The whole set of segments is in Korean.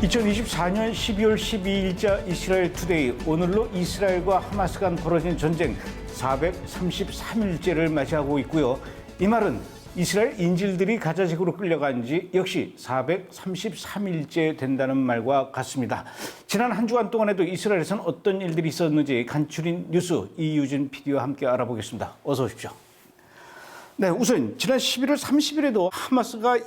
2024년 12월 12일자 이스라엘 투데이, 오늘로 이스라엘과 하마스 간 벌어진 전쟁 433일째를 맞이하고 있고요. 이 말은 이스라엘 인질들이 가자지구로 끌려간 지 역시 433일째 된다는 말과 같습니다. 지난 한 주간 동안에도 이스라엘에서는 어떤 일들이 있었는지 간추린 뉴스 이유진 PD와 함께 알아보겠습니다. 어서 오십시오. 네, 우선 지난 11월 30일에도 하마스가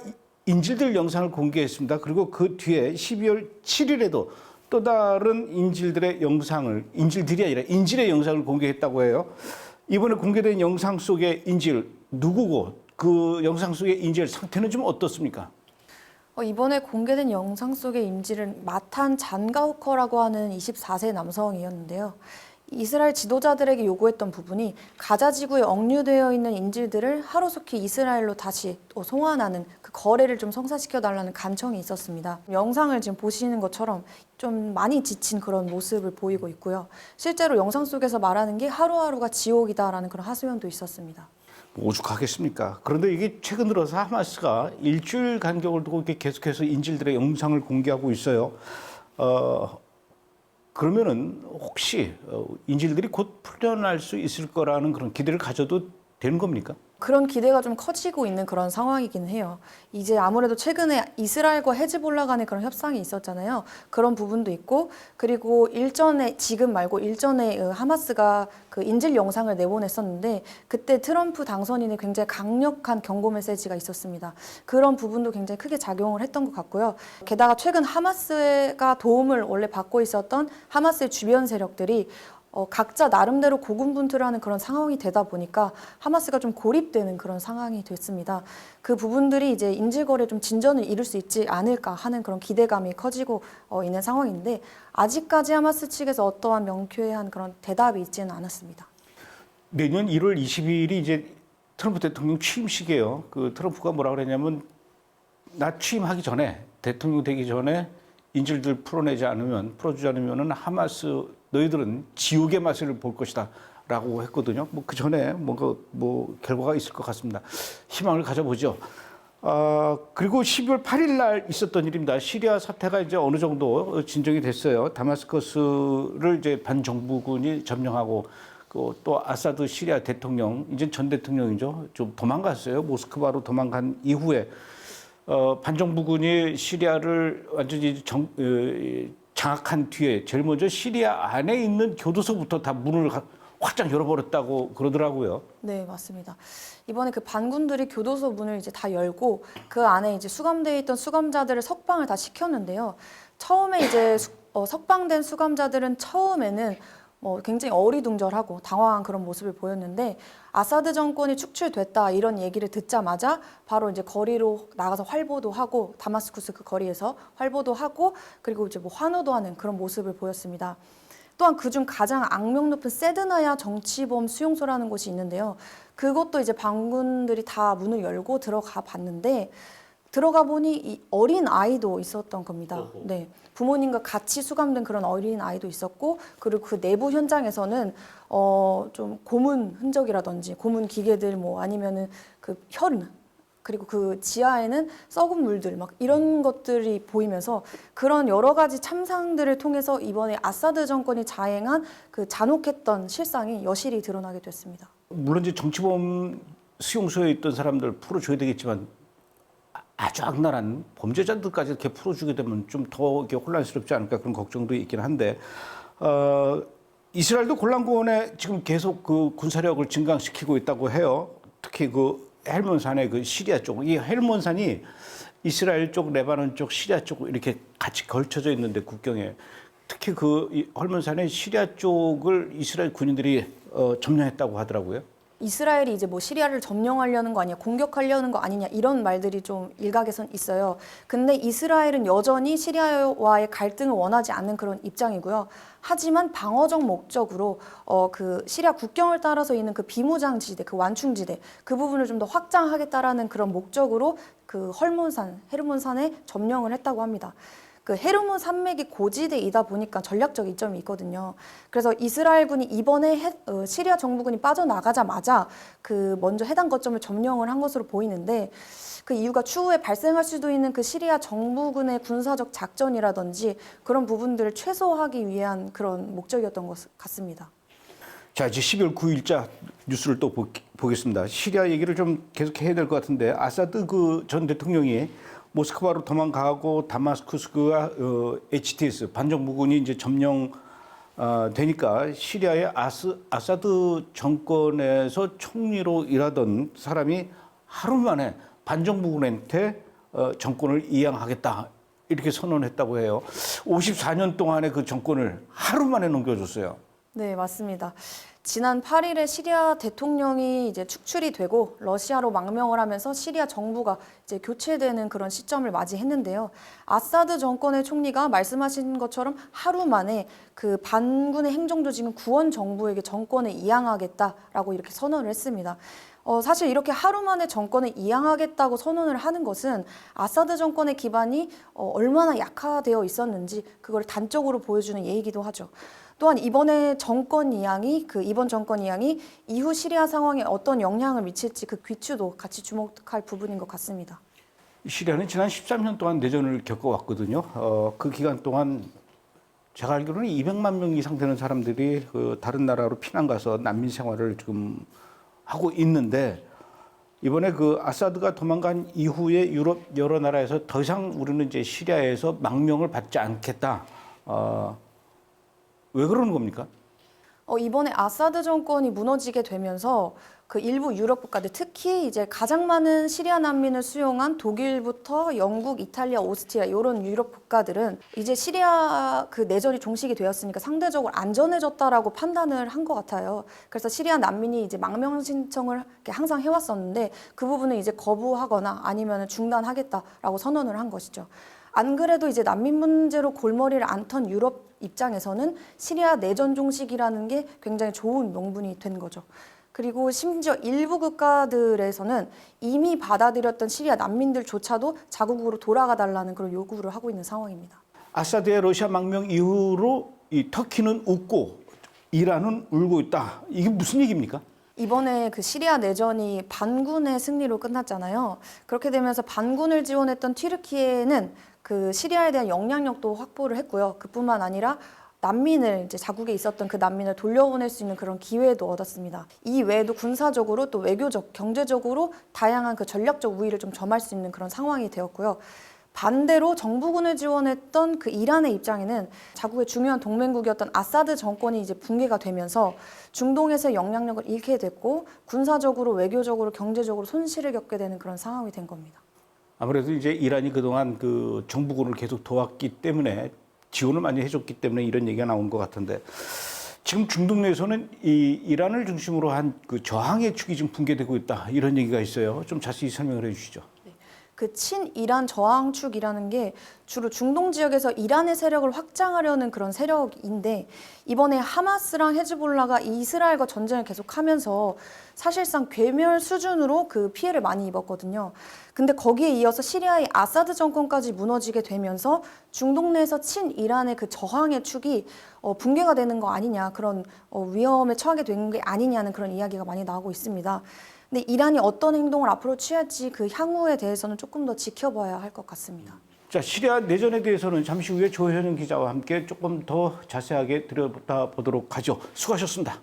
인질들 영상을 공개했습니다. 그리고 그 뒤에 12월 7일에도 또 다른 인질들의 영상을, 인질들이 아니라 인질의 영상을 공개했다고 해요. 이번에 공개된 영상 속의 인질 누구고 그 영상 속의 인질 상태는 좀 어떻습니까? 이번에 공개된 영상 속의 인질은 마탄 잔가우커라고 하는 24세 남성이었는데요. 이스라엘 지도자들에게 요구했던 부분이 가자 지구에 억류되어 있는 인질들을 하루속히 이스라엘로 다시 또 송환하는 그 거래를 좀 성사시켜달라는 간청이 있었습니다. 영상을 지금 보시는 것처럼 좀 많이 지친 그런 모습을 보이고 있고요. 실제로 영상 속에서 말하는 게 하루하루가 지옥이다라는 그런 하소연도 있었습니다. 오죽하겠습니까? 그런데 이게 최근 들어서 하마스가 일주일 간격을 두고 이렇게 계속해서 인질들의 영상을 공개하고 있어요. 그러면은 혹시 인질들이 곧 풀려날 수 있을 거라는 그런 기대를 가져도 되는 겁니까? 그런 기대가 좀 커지고 있는 그런 상황이긴 해요. 이제 아무래도 최근에 이스라엘과 헤즈볼라 간의 그런 협상이 있었잖아요. 그런 부분도 있고, 그리고 일전에, 지금 말고 일전에 하마스가 그 인질 영상을 내보냈었는데, 그때 트럼프 당선인의 굉장히 강력한 경고 메시지가 있었습니다. 그런 부분도 굉장히 크게 작용을 했던 것 같고요. 게다가 최근 하마스가 도움을 원래 받고 있었던 하마스의 주변 세력들이 각자 나름대로 고군분투하는 그런 상황이 되다 보니까 하마스가 좀 고립되는 그런 상황이 됐습니다. 그 부분들이 이제 인질거래에 좀 진전을 이룰 수 있지 않을까 하는 그런 기대감이 커지고 있는 상황인데, 아직까지 하마스 측에서 어떠한 명쾌한 그런 대답이 있지는 않았습니다. 내년 1월 22일이 이제 트럼프 대통령 취임식이에요. 그 트럼프가 뭐라 그랬냐면, 나 취임하기 전에, 대통령 되기 전에 인질들 풀어주지 않으면은 하마스 너희들은 지옥의 맛을 볼 것이다 라고 했거든요. 그 전에 뭔가 결과가 있을 것 같습니다. 희망을 가져보죠. 그리고 12월 8일 날 있었던 일입니다. 시리아 사태가 이제 어느 정도 진정이 됐어요. 다마스커스를 이제 반정부군이 점령하고, 또 아사드 시리아 대통령, 이제 전 대통령이죠. 좀 도망갔어요. 모스크바로 도망간 이후에 반정부군이 시리아를 완전히 장악한 뒤에 제일 먼저 시리아 안에 있는 교도소부터 다 문을 확장 열어버렸다고 그러더라고요. 네, 맞습니다. 이번에 그 반군들이 교도소 문을 이제 다 열고 그 안에 이제 수감되어 있던 수감자들을 석방을 다 시켰는데요. 처음에 이제 석방된 수감자들은 처음에는 굉장히 어리둥절하고 당황한 그런 모습을 보였는데, 아사드 정권이 축출됐다 이런 얘기를 듣자마자 바로 이제 거리로 나가서 활보도 하고, 다마스쿠스 그 거리에서 활보도 하고, 그리고 이제 환호도 하는 그런 모습을 보였습니다. 또한 그중 가장 악명 높은 세드나야 정치범 수용소라는 곳이 있는데요. 그것도 이제 반군들이 다 문을 열고 들어가 봤는데, 들어가 보니 이 어린 아이도 있었던 겁니다. 네, 부모님과 같이 수감된 그런 어린 아이도 있었고, 그리고 그 내부 현장에서는 좀 고문 흔적이라든지 고문 기계들 아니면은 그 혈흔, 그리고 그 지하에는 썩은 물들 막 이런 것들이 보이면서, 그런 여러 가지 참상들을 통해서 이번에 아사드 정권이 자행한 그 잔혹했던 실상이 여실히 드러나게 됐습니다. 물론 이제 정치범 수용소에 있던 사람들 풀어줘야 되겠지만, 아주 악랄한 범죄자들까지 이렇게 풀어주게 되면 좀 더 혼란스럽지 않을까 그런 걱정도 있긴 한데, 이스라엘도 골란고원에 지금 계속 그 군사력을 증강시키고 있다고 해요. 특히 그 헬몬산의 그 시리아 쪽, 이 헬몬산이 이스라엘 쪽, 레바논 쪽, 시리아 쪽 이렇게 같이 걸쳐져 있는데 국경에, 특히 그 헬몬산의 시리아 쪽을 이스라엘 군인들이 점령했다고 하더라고요. 이스라엘이 이제 시리아를 점령하려는 거 아니냐, 공격하려는 거 아니냐, 이런 말들이 좀 일각에선 있어요. 근데 이스라엘은 여전히 시리아와의 갈등을 원하지 않는 그런 입장이고요. 하지만 방어적 목적으로 그 시리아 국경을 따라서 있는 그 비무장지대, 그 완충지대, 그 부분을 좀 더 확장하겠다라는 그런 목적으로 그 헬몬산에 점령을 했다고 합니다. 그 헤르몬 산맥이 고지대이다 보니까 전략적 이점이 있거든요. 그래서 이스라엘군이 이번에 시리아 정부군이 빠져나가자마자 그 먼저 해당 거점을 점령을 한 것으로 보이는데 그 이유가 추후에 발생할 수도 있는 그 시리아 정부군의 군사적 작전이라든지 그런 부분들을 최소화하기 위한 그런 목적이었던 것 같습니다. 자, 이제 12월 9일자 뉴스를 또 보겠습니다. 시리아 얘기를 좀 계속 해야 될 것 같은데 아사드 그 전 대통령이 모스크바로 도망가고 다마스쿠스가 HTS 반정부군이 이제 점령 되니까 시리아의 아사드 정권에서 총리로 일하던 사람이 하루 만에 반정부군한테 정권을 이양하겠다 이렇게 선언했다고 해요. 54년 동안의 그 정권을 하루 만에 넘겨줬어요. 네, 맞습니다. 지난 8일에 시리아 대통령이 이제 축출이 되고 러시아로 망명을 하면서 시리아 정부가 이제 교체되는 그런 시점을 맞이했는데요. 아사드 정권의 총리가 말씀하신 것처럼 하루 만에 그 반군의 행정조직은 구원 정부에게 정권을 이양하겠다라고 이렇게 선언을 했습니다. 사실 이렇게 하루 만에 정권을 이양하겠다고 선언을 하는 것은 아사드 정권의 기반이 얼마나 약화되어 있었는지 그걸 단적으로 보여주는 예이기도 하죠. 또한 이번 정권 이양이 이후 시리아 상황에 어떤 영향을 미칠지 그 귀추도 같이 주목할 부분인 것 같습니다. 시리아는 지난 13년 동안 내전을 겪어왔거든요. 그 기간 동안 제가 알기로는 200만 명 이상 되는 사람들이 그 다른 나라로 피난 가서 난민 생활을 지금 하고 있는데 이번에 그 아사드가 도망간 이후에 유럽 여러 나라에서 더 이상 우리는 이제 시리아에서 망명을 받지 않겠다. 왜 그러는 겁니까? 이번에 아사드 정권이 무너지게 되면서 그 일부 유럽 국가들, 특히 이제 가장 많은 시리아 난민을 수용한 독일부터 영국, 이탈리아, 오스트리아 이런 유럽 국가들은 이제 시리아 그 내전이 종식이 되었으니까 상대적으로 안전해졌다라고 판단을 한 것 같아요. 그래서 시리아 난민이 이제 망명 신청을 항상 해왔었는데 그 부분을 이제 거부하거나 아니면 중단하겠다라고 선언을 한 것이죠. 안 그래도 이제 난민 문제로 골머리를 앓던 유럽 입장에서는 시리아 내전 종식이라는 게 굉장히 좋은 명분이 된 거죠. 그리고 심지어 일부 국가들에서는 이미 받아들였던 시리아 난민들조차도 자국으로 돌아가 달라는 그런 요구를 하고 있는 상황입니다. 아사드의 러시아 망명 이후로 이 터키는 웃고 이란은 울고 있다. 이게 무슨 얘기입니까? 이번에 그 시리아 내전이 반군의 승리로 끝났잖아요. 그렇게 되면서 반군을 지원했던 튀르키예는 그 시리아에 대한 영향력도 확보를 했고요. 그뿐만 아니라 난민을 이제 자국에 있었던 그 난민을 돌려보낼 수 있는 그런 기회도 얻었습니다. 이 외에도 군사적으로 또 외교적, 경제적으로 다양한 그 전략적 우위를 좀 점할 수 있는 그런 상황이 되었고요. 반대로 정부군을 지원했던 그 이란의 입장에는 자국의 중요한 동맹국이었던 아사드 정권이 이제 붕괴가 되면서 중동에서의 영향력을 잃게 됐고 군사적으로, 외교적으로, 경제적으로 손실을 겪게 되는 그런 상황이 된 겁니다. 아무래도 이제 이란이 그동안 그 정부군을 계속 도왔기 때문에 지원을 많이 해줬기 때문에 이런 얘기가 나온 것 같은데 지금 중동 내에서는 이 이란을 중심으로 한 그 저항의 축이 지금 붕괴되고 있다 이런 얘기가 있어요. 좀 자세히 설명을 해주시죠. 그 친이란 저항축이라는 게 주로 중동 지역에서 이란의 세력을 확장하려는 그런 세력인데 이번에 하마스랑 헤즈볼라가 이스라엘과 전쟁을 계속하면서 사실상 괴멸 수준으로 그 피해를 많이 입었거든요. 근데 거기에 이어서 시리아의 아사드 정권까지 무너지게 되면서 중동 내에서 친이란의 그 저항의 축이 붕괴가 되는 거 아니냐, 그런 위험에 처하게 된 게 아니냐는 그런 이야기가 많이 나오고 있습니다. 근데 이란이 어떤 행동을 앞으로 취할지 그 향후에 대해서는 조금 더 지켜봐야 할 것 같습니다. 자, 시리아 내전에 대해서는 잠시 후에 조현영 기자와 함께 조금 더 자세하게 들여다보도록 하죠. 수고하셨습니다.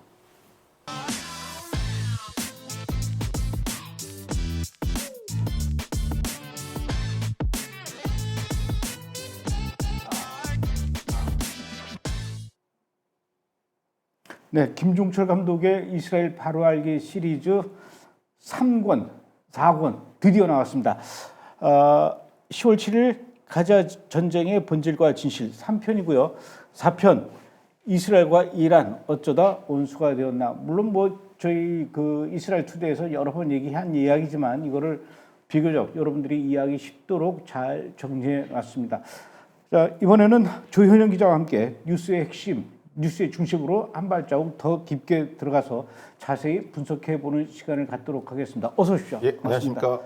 네, 김종철 감독의 이스라엘 바로 알기 시리즈 3권, 4권 드디어 나왔습니다. 10월 7일 가자 전쟁의 본질과 진실 3편이고요. 4편 이스라엘과 이란 어쩌다 원수가 되었나. 물론 뭐 저희 그 이스라엘 투데이에서 여러 번 얘기한 이야기지만 이거를 비교적 여러분들이 이해하기 쉽도록 잘 정리해 놨습니다. 자, 이번에는 조현영 기자와 함께 뉴스의 핵심, 뉴스의 중심으로 한 발자국 더 깊게 들어가서 자세히 분석해 보는 시간을 갖도록 하겠습니다. 어서 오십시오. 예, 안녕하십니까.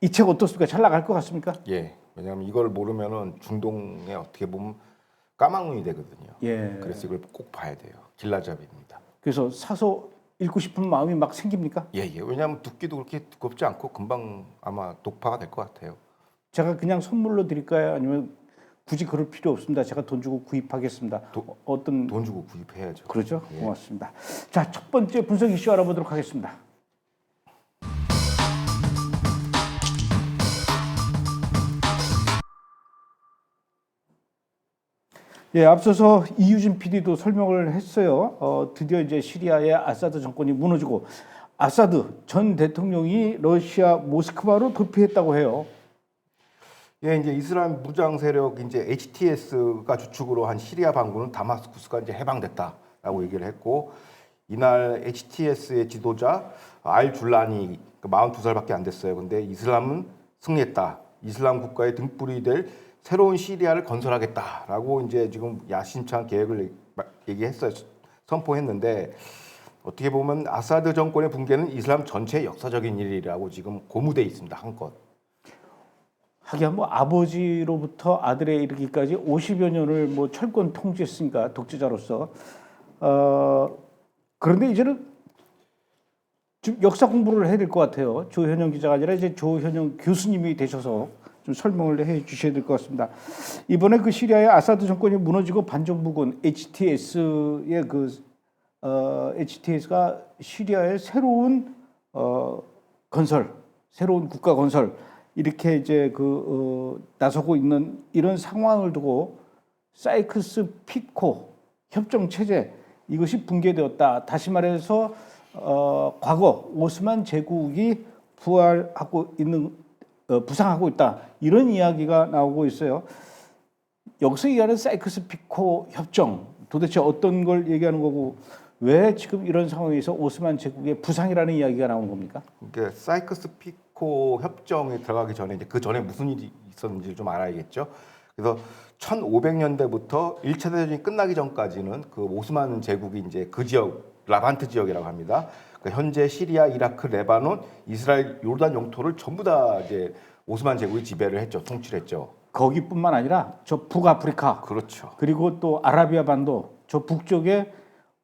이 책 어떻습니까? 잘 나갈 것 같습니까? 예, 왜냐하면 이걸 모르면은 중동에 어떻게 보면 까막눈이 되거든요. 예. 그래서 이걸 꼭 봐야 돼요. 길라잡입니다. 그래서 사서 읽고 싶은 마음이 막 생깁니까? 예. 왜냐하면 두께도 그렇게 두껍지 않고 금방 아마 독파가 될 것 같아요. 제가 그냥 선물로 드릴까요? 아니면 굳이 그럴 필요 없습니다. 제가 돈 주고 구입하겠습니다. 어떤 돈 주고 구입해야죠. 그러죠? 예. 고맙습니다. 자, 첫 번째 분석 이슈 알아보도록 하겠습니다. 예, 앞서서 이유진 PD도 설명을 했어요. 드디어 이제 시리아의 아사드 정권이 무너지고 아사드 전 대통령이 러시아 모스크바로 도피했다고 해요. 예, 이제 이슬람 무장 세력 이제 HTS가 주축으로 한 시리아 반군은 다마스쿠스가 이제 해방됐다라고 얘기를 했고 이날 HTS의 지도자 알 줄라니 42살밖에 안 됐어요. 근데 이슬람은 승리했다. 이슬람 국가의 등불이 될 새로운 시리아를 건설하겠다라고 이제 지금 야심찬 계획을 얘기했어요. 선포했는데 어떻게 보면 아사드 정권의 붕괴는 이슬람 전체의 역사적인 일이라고 지금 고무돼 있습니다. 한껏. 하긴 뭐 아버지로부터 아들에 이르기까지 50여 년을 뭐 철권 통치했으니까 독재자로서 그런데 이제는 좀 역사 공부를 해야 될 것 같아요. 조현영 기자가 아니라 이제 조현영 교수님이 되셔서 좀 설명을 해 주셔야 될 것 같습니다. 이번에 그 시리아의 아사드 정권이 무너지고 반정부군 HTS의 HTS가 시리아의 새로운 건설, 새로운 국가 건설 이렇게 이제 나서고 있는 이런 상황을 두고 사이크스 피코 협정 체제 이것이 붕괴되었다. 다시 말해서 과거 오스만 제국이 부상하고 있다. 이런 이야기가 나오고 있어요. 여기서 얘기하는 사이크스 피코 협정 도대체 어떤 걸 얘기하는 거고 왜 지금 이런 상황에서 오스만 제국의 부상이라는 이야기가 나오는 겁니까? 그러니까 사이크스 피코 협정에 들어가기 전에 이제 그 전에 무슨 일이 있었는지 좀 알아야겠죠. 그래서 1500년대부터 1차 대전이 끝나기 전까지는 그 오스만 제국이 이제 그 지역 라반트 지역이라고 합니다. 그 현재 시리아, 이라크, 레바논, 이스라엘, 요르단 영토를 전부 다 이제 오스만 제국이 지배를 했죠. 통치를 했죠. 거기뿐만 아니라 저 북아프리카 그렇죠. 그리고 또 아라비아 반도 저 북쪽에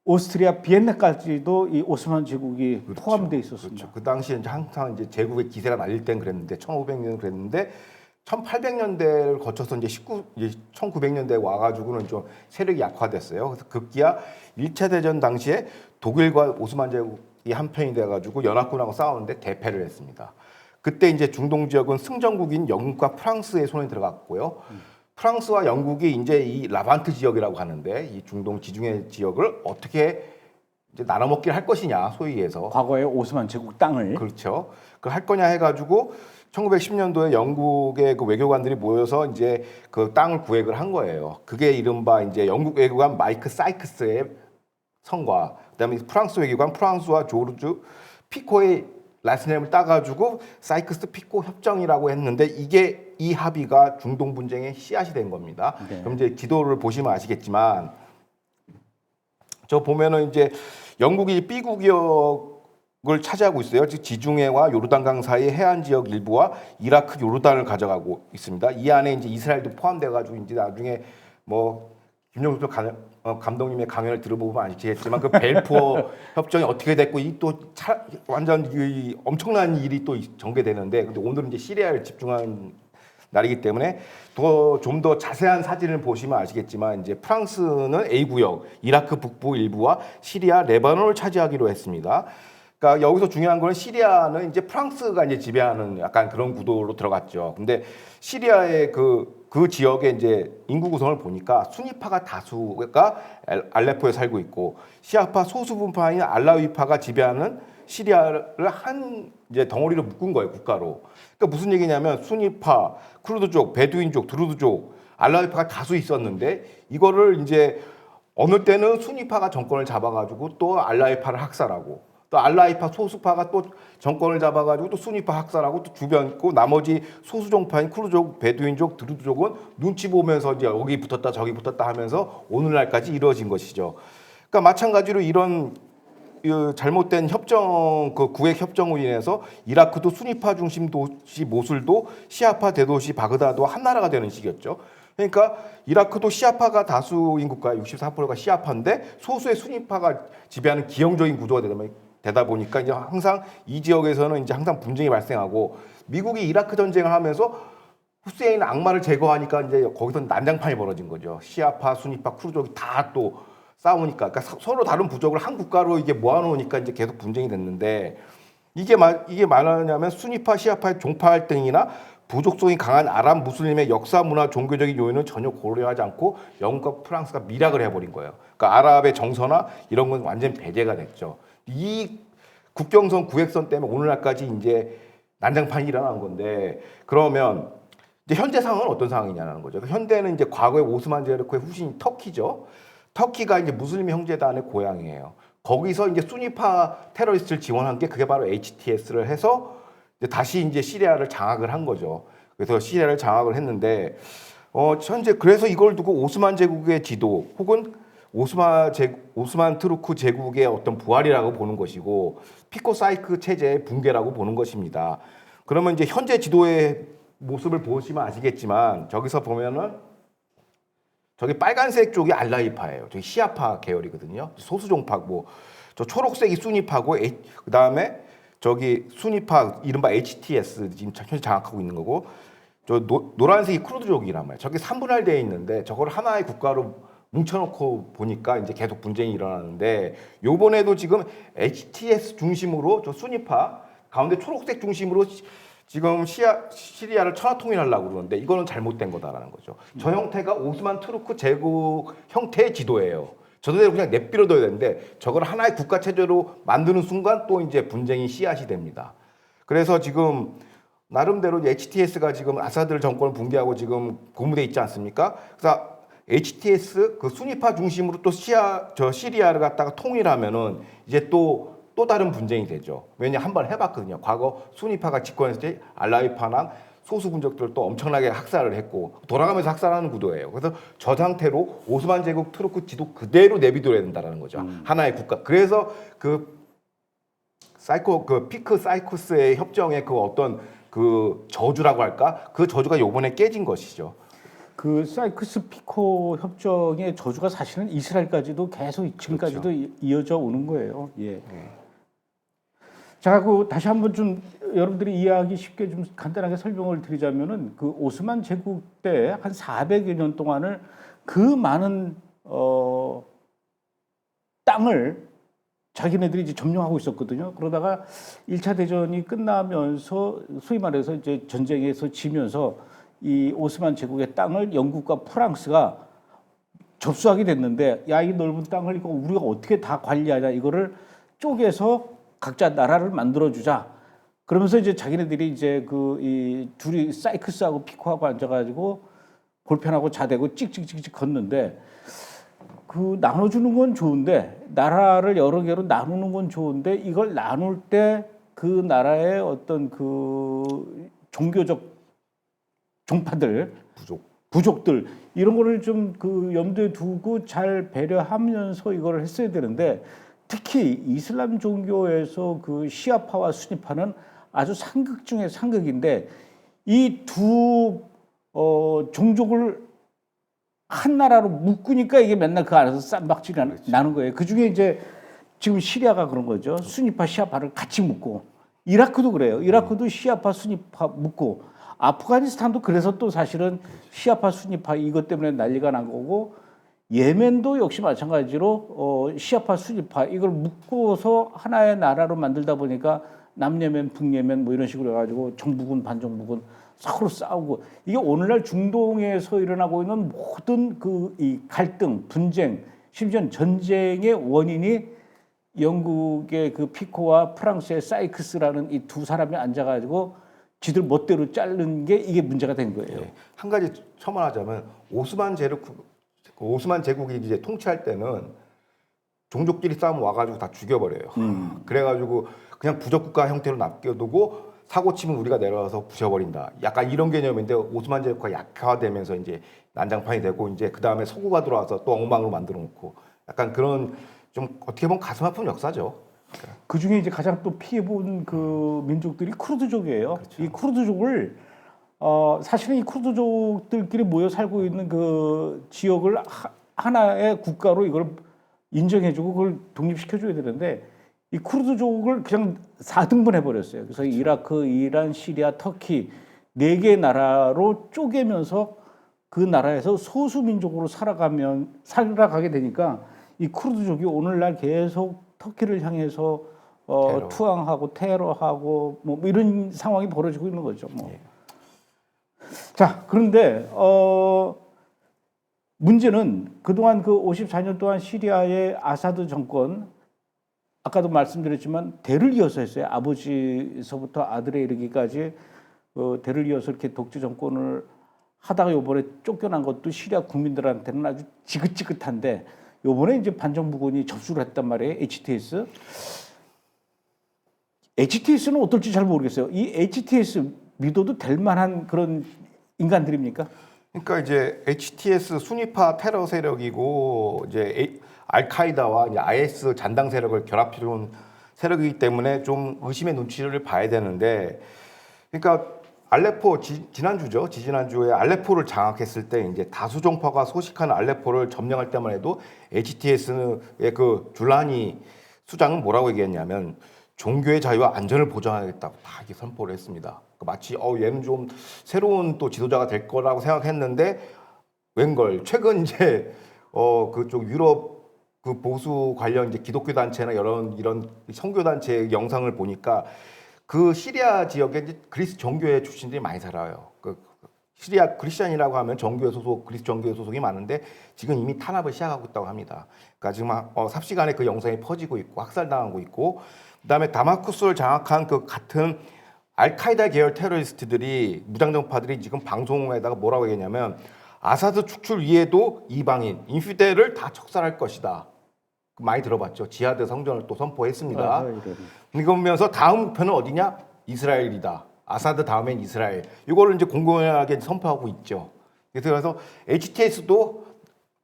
오스트리아 비엔나까지도 이 오스만 제국이 그렇죠. 포함되어 있었습니다. 그렇죠. 그 당시에 이제 항상 이제 제국의 기세가 날릴 땐 그랬는데 1500년 그랬는데 1800년대를 거쳐서 이제 1900년대에 와가지고는 좀 세력이 약화됐어요. 그래서 급기야 1차 대전 당시에 독일과 오스만 제국이 한편이 돼가지고 연합군하고 싸우는데 대패를 했습니다. 그때 이제 중동 지역은 승전국인 영국과 프랑스의 손에 들어갔고요. 프랑스와 영국이 이제 이 라반트 지역이라고 하는데 이 중동 지중해 지역을 어떻게 이제 나눠먹기를 할 것이냐 소위 해서 과거의 오스만 제국 땅을 그렇죠. 그 할 거냐 해가지고 1910년도에 영국의 그 외교관들이 모여서 이제 그 땅을 구획을 한 거예요. 그게 이른바 이제 영국 외교관 마이크 사이크스의 성과, 그다음에 프랑스 외교관 프랑스와 조르주 피코의 라스넴을 따가지고 사이크스 피코 협정이라고 했는데 이게 이 합의가 중동 분쟁의 씨앗이 된 겁니다. 네. 그럼 이제 지도를 보시면 아시겠지만 저 보면은 이제 영국이 B구역을 차지하고 있어요. 즉 지중해와 요르단강 사이 해안 지역 일부와 이라크, 요르단을 가져가고 있습니다. 이 안에 이제 이스라엘도 포함돼가지고 이제 나중에 뭐 김정수 감독님의 강연을 들어보면 아시겠지만 그 벨포어 협정이 어떻게 됐고 이 또 완전 이 엄청난 일이 또 전개되는데 근데 오늘은 이제 시리아를 집중한 날이기 때문에 좀 더 자세한 사진을 보시면 아시겠지만 이제 프랑스는 A 구역, 이라크 북부 일부와 시리아, 레바논을 차지하기로 했습니다. 그러니까 여기서 중요한 거는 시리아는 이제 프랑스가 이제 지배하는 약간 그런 구도로 들어갔죠. 근데 시리아의 그 지역의 이제 인구 구성을 보니까 수니파가 다수가 알레포에 살고 있고 시아파 소수 분파인 알라위파가 지배하는 시리아를 한 이제 덩어리로 묶은 거예요, 국가로. 그러니까 무슨 얘기냐면 수니파, 쿠르드족, 베두인족, 드루즈족, 알라위파가 다수 있었는데 이거를 이제 어느 때는 수니파가 정권을 잡아가지고 또 알라위파를 학살하고 또 알라위파 소수파가 또 정권을 잡아가지고 또 수니파 학살하고 또 주변 있고 나머지 소수 종파인 쿠르족, 베두인족, 드루즈족은 눈치 보면서 이제 여기 붙었다 저기 붙었다 하면서 오늘날까지 이루어진 것이죠. 그러니까 마찬가지로 이런 잘못된 협정 그 구획 협정으로 인해서 이라크도 순위파 중심 도시 모술도 시아파 대도시 바그다드와 한 나라가 되는 시기였죠. 그러니까 이라크도 시아파가 다수인 국가 64%가 시아파인데 소수의 순위파가 지배하는 기형적인 구조가 되다 보니까 이제 항상 이 지역에서는 이제 항상 분쟁이 발생하고 미국이 이라크 전쟁을 하면서 후세인 악마를 제거하니까 이제 거기서 난장판이 벌어진 거죠. 시아파, 순위파, 쿠르족이 다 또 싸우니까, 그러니까 서로 다른 부족을 한 국가로 이게 모아놓으니까 이제 계속 분쟁이 됐는데 이게 말하냐면 순위파, 시아파의 종파 갈등이나 부족성이 강한 아랍 무슬림의 역사, 문화, 종교적인 요인은 전혀 고려하지 않고 영국과 프랑스가 밀약을 해버린 거예요. 그러니까 아랍의 정서나 이런 건 완전 배제가 됐죠. 이 국경선 구획선 때문에 오늘날까지 이제 난장판이 일어난 건데 그러면 이제 현재 상황은 어떤 상황이냐는 거죠. 현대는 이제 과거에 오스만 제르코의 후신이 터키죠. 터키가 이제 무슬림 형제단의 고향이에요. 거기서 이제 수니파 테러리스트를 지원한 게 그게 바로 HTS를 해서 이제 다시 이제 시리아를 장악을 한 거죠. 그래서 시리아를 장악을 했는데 현재 그래서 이걸 두고 오스만 제국의 지도 혹은 오스만 투르크 제국의 어떤 부활이라고 보는 것이고 피코 사이크 체제의 붕괴라고 보는 것입니다. 그러면 이제 현재 지도의 모습을 보시면 아시겠지만 저기서 보면은 저기 빨간색 쪽이 알라이파예요. 저기 시아파 계열이거든요. 소수종파 저 초록색이 순위파고 그다음에 저기 순위파 이른바 HTS 지금 현재 장악하고 있는 거고 저 노란색이 쿠르드족이란 말이에요. 저게 3분할되어 있는데 저걸 하나의 국가로 뭉쳐놓고 보니까 이제 계속 분쟁이 일어나는데 요번에도 지금 HTS 중심으로 저 순위파 가운데 초록색 중심으로 지금 시리아를 천하통일하려고 그러는데 이거는 잘못된 거다라는 거죠. 저 형태가 오스만 투르크 제국 형태의 지도예요. 저대로 그냥 내버려둬야 되는데 저걸 하나의 국가 체제로 만드는 순간 또 이제 분쟁이 씨앗이 됩니다. 그래서 지금 나름대로 HTS가 지금 아사드 정권을 붕괴하고 지금 고무돼 있지 않습니까? 그래서 HTS 그 순위파 중심으로 또 시리아를 갖다가 통일하면은 이제 또 다른 분쟁이 되죠. 왜냐 한번 해봤거든요. 과거 순위파가 집권했을 때 알라이파랑 소수 군족들을 또 엄청나게 학살을 했고 돌아가면서 학살하는 구도예요. 그래서 저 상태로 오스만 제국 투르크 지도 그대로 내비둬야 된다는 거죠. 하나의 국가. 그래서 그 피크 사이코스의 협정의 그 어떤 그 저주라고 할까? 그 저주가 요번에 깨진 것이죠. 그 사이크스 피코 협정의 저주가 사실은 이스라엘까지도 계속 지금까지도 그렇죠. 이어져 오는 거예요. 예. 자, 그 다시 한번 좀 여러분들이 이해하기 쉽게 좀 간단하게 설명을 드리자면은 그 오스만 제국 때 한 400여 년 동안을 그 많은 땅을 자기네들이 이제 점령하고 있었거든요. 그러다가 1차 대전이 끝나면서 소위 말해서 이제 전쟁에서 지면서 이 오스만 제국의 땅을 영국과 프랑스가 접수하게 됐는데 야, 이 넓은 땅을 이거 우리가 어떻게 다 관리하냐 이거를 쪼개서 각자 나라를 만들어주자. 그러면서 이제 자기네들이 이제 이 둘이 사이크스하고 피코하고 앉아가지고 볼펜하고 자대고 찍찍찍찍 걷는데 그 나눠주는 건 좋은데 나라를 여러 개로 나누는 건 좋은데 이걸 나눌 때 그 나라의 어떤 그 종교적 종파들 부족들 이런 거를 좀 그 염두에 두고 잘 배려하면서 이걸 했어야 되는데 특히 이슬람 종교에서 그 시아파와 수니파는 아주 상극 중에 상극인데 이 두 종족을 한 나라로 묶으니까 이게 맨날 그 안에서 쌈박질이 나는 거예요. 그 중에 이제 지금 시리아가 그런 거죠. 수니파, 시아파를 같이 묶고 이라크도 그래요. 이라크도 시아파, 수니파 묶고 아프가니스탄도 그래서 또 사실은 시아파, 수니파 이것 때문에 난리가 난 거고 예멘도 역시 마찬가지로 시아파, 수니파 이걸 묶어서 하나의 나라로 만들다 보니까 남예멘, 북예멘 뭐 이런 식으로 해가지고 정부군, 반정부군 서로 싸우고 이게 오늘날 중동에서 일어나고 있는 모든 이 갈등, 분쟁, 심지어 전쟁의 원인이 영국의 그 피코와 프랑스의 사이크스라는 이 두 사람이 앉아가지고 지들 멋대로 자른 게 이게 문제가 된 거예요. 네. 한 가지 첨언하자면 오스만 제국이 이제 통치할 때는 종족끼리 싸움 와가지고 다 죽여버려요. 그래가지고 그냥 부족국가 형태로 남겨두고 사고 치면 우리가 내려와서 부셔버린다. 약간 이런 개념인데 오스만 제국가 약화되면서 이제 난장판이 되고 이제 그 다음에 서구가 들어와서 또 엉망으로 만들어 놓고 약간 그런 좀 어떻게 보면 가슴 아픈 역사죠. 그 중에 이제 가장 또 피해본 그 민족들이 쿠르드족이에요. 이 쿠르드족을 사실은 이 쿠르드족들끼리 모여 살고 있는 그 지역을 하나의 국가로 이걸 인정해주고 그걸 독립시켜줘야 되는데 이 쿠르드족을 그냥 4등분 해버렸어요. 그래서 이라크, 이란, 시리아, 터키 4개 나라로 쪼개면서 그 나라에서 소수 민족으로 살아가게 되니까 이 쿠르드족이 오늘날 계속 터키를 향해서 투항하고 테러하고 뭐 이런 상황이 벌어지고 있는 거죠. 뭐. 예. 자, 그런데 문제는 그동안 그 54년 동안 시리아의 아사드 정권 아까도 말씀드렸지만 대를 이어서 했어요. 아버지서부터 아들에 이르기까지 대를 이어서 이렇게 독재 정권을 하다가 요번에 쫓겨난 것도 시리아 국민들한테는 아주 지긋지긋한데 요번에 이제 반정부군이 접수를 했단 말이에요. HTS. HTS는 어떨지 잘 모르겠어요. 이 HTS 믿어도 될 만한 그런 인간들입니까? 그러니까 이제 HTS 순위파 테러 세력이고 이제 알카이다와 이제 IS 잔당 세력을 결합해온 세력이기 때문에 좀 의심의 눈치를 봐야 되는데, 그러니까 알레포 지난주죠. 지난주에 알레포를 장악했을 때 이제 다수 종파가 소식한 알레포를 점령할 때만 해도 HTS의 그 줄라니 수장은 뭐라고 얘기했냐면 종교의 자유와 안전을 보장하겠다고 다 이렇게 선포를 했습니다. 마치 얘는 좀 새로운 또 지도자가 될 거라고 생각했는데 웬걸 최근 이제 그쪽 유럽 그 보수 관련 이제 기독교 단체나 이런 선교 단체 영상을 보니까 그 시리아 지역에 이제 그리스 정교회 출신들이 많이 살아요. 그 시리아 크리스천이라고 하면 정교회 소속, 그리스 정교회 소속이 많은데 지금 이미 탄압을 시작하고 있다고 합니다. 그러니까 지금 삽시간에 그 영상이 퍼지고 있고 학살당하고 있고, 그다음에 다마스커스를 장악한 그 같은 알카이다 계열 테러리스트들이 무장정파들이 지금 방송에다가 뭐라고 얘기했냐면 아사드 축출 위에도 이방인, 인피델을 다 척살할 것이다. 많이 들어봤죠. 지하드 성전을 또 선포했습니다. 이러면서 다음 목표는 어디냐? 이스라엘이다. 아사드 다음엔 이스라엘. 이거를 이제 공공연하게 선포하고 있죠. 그래서 HTS도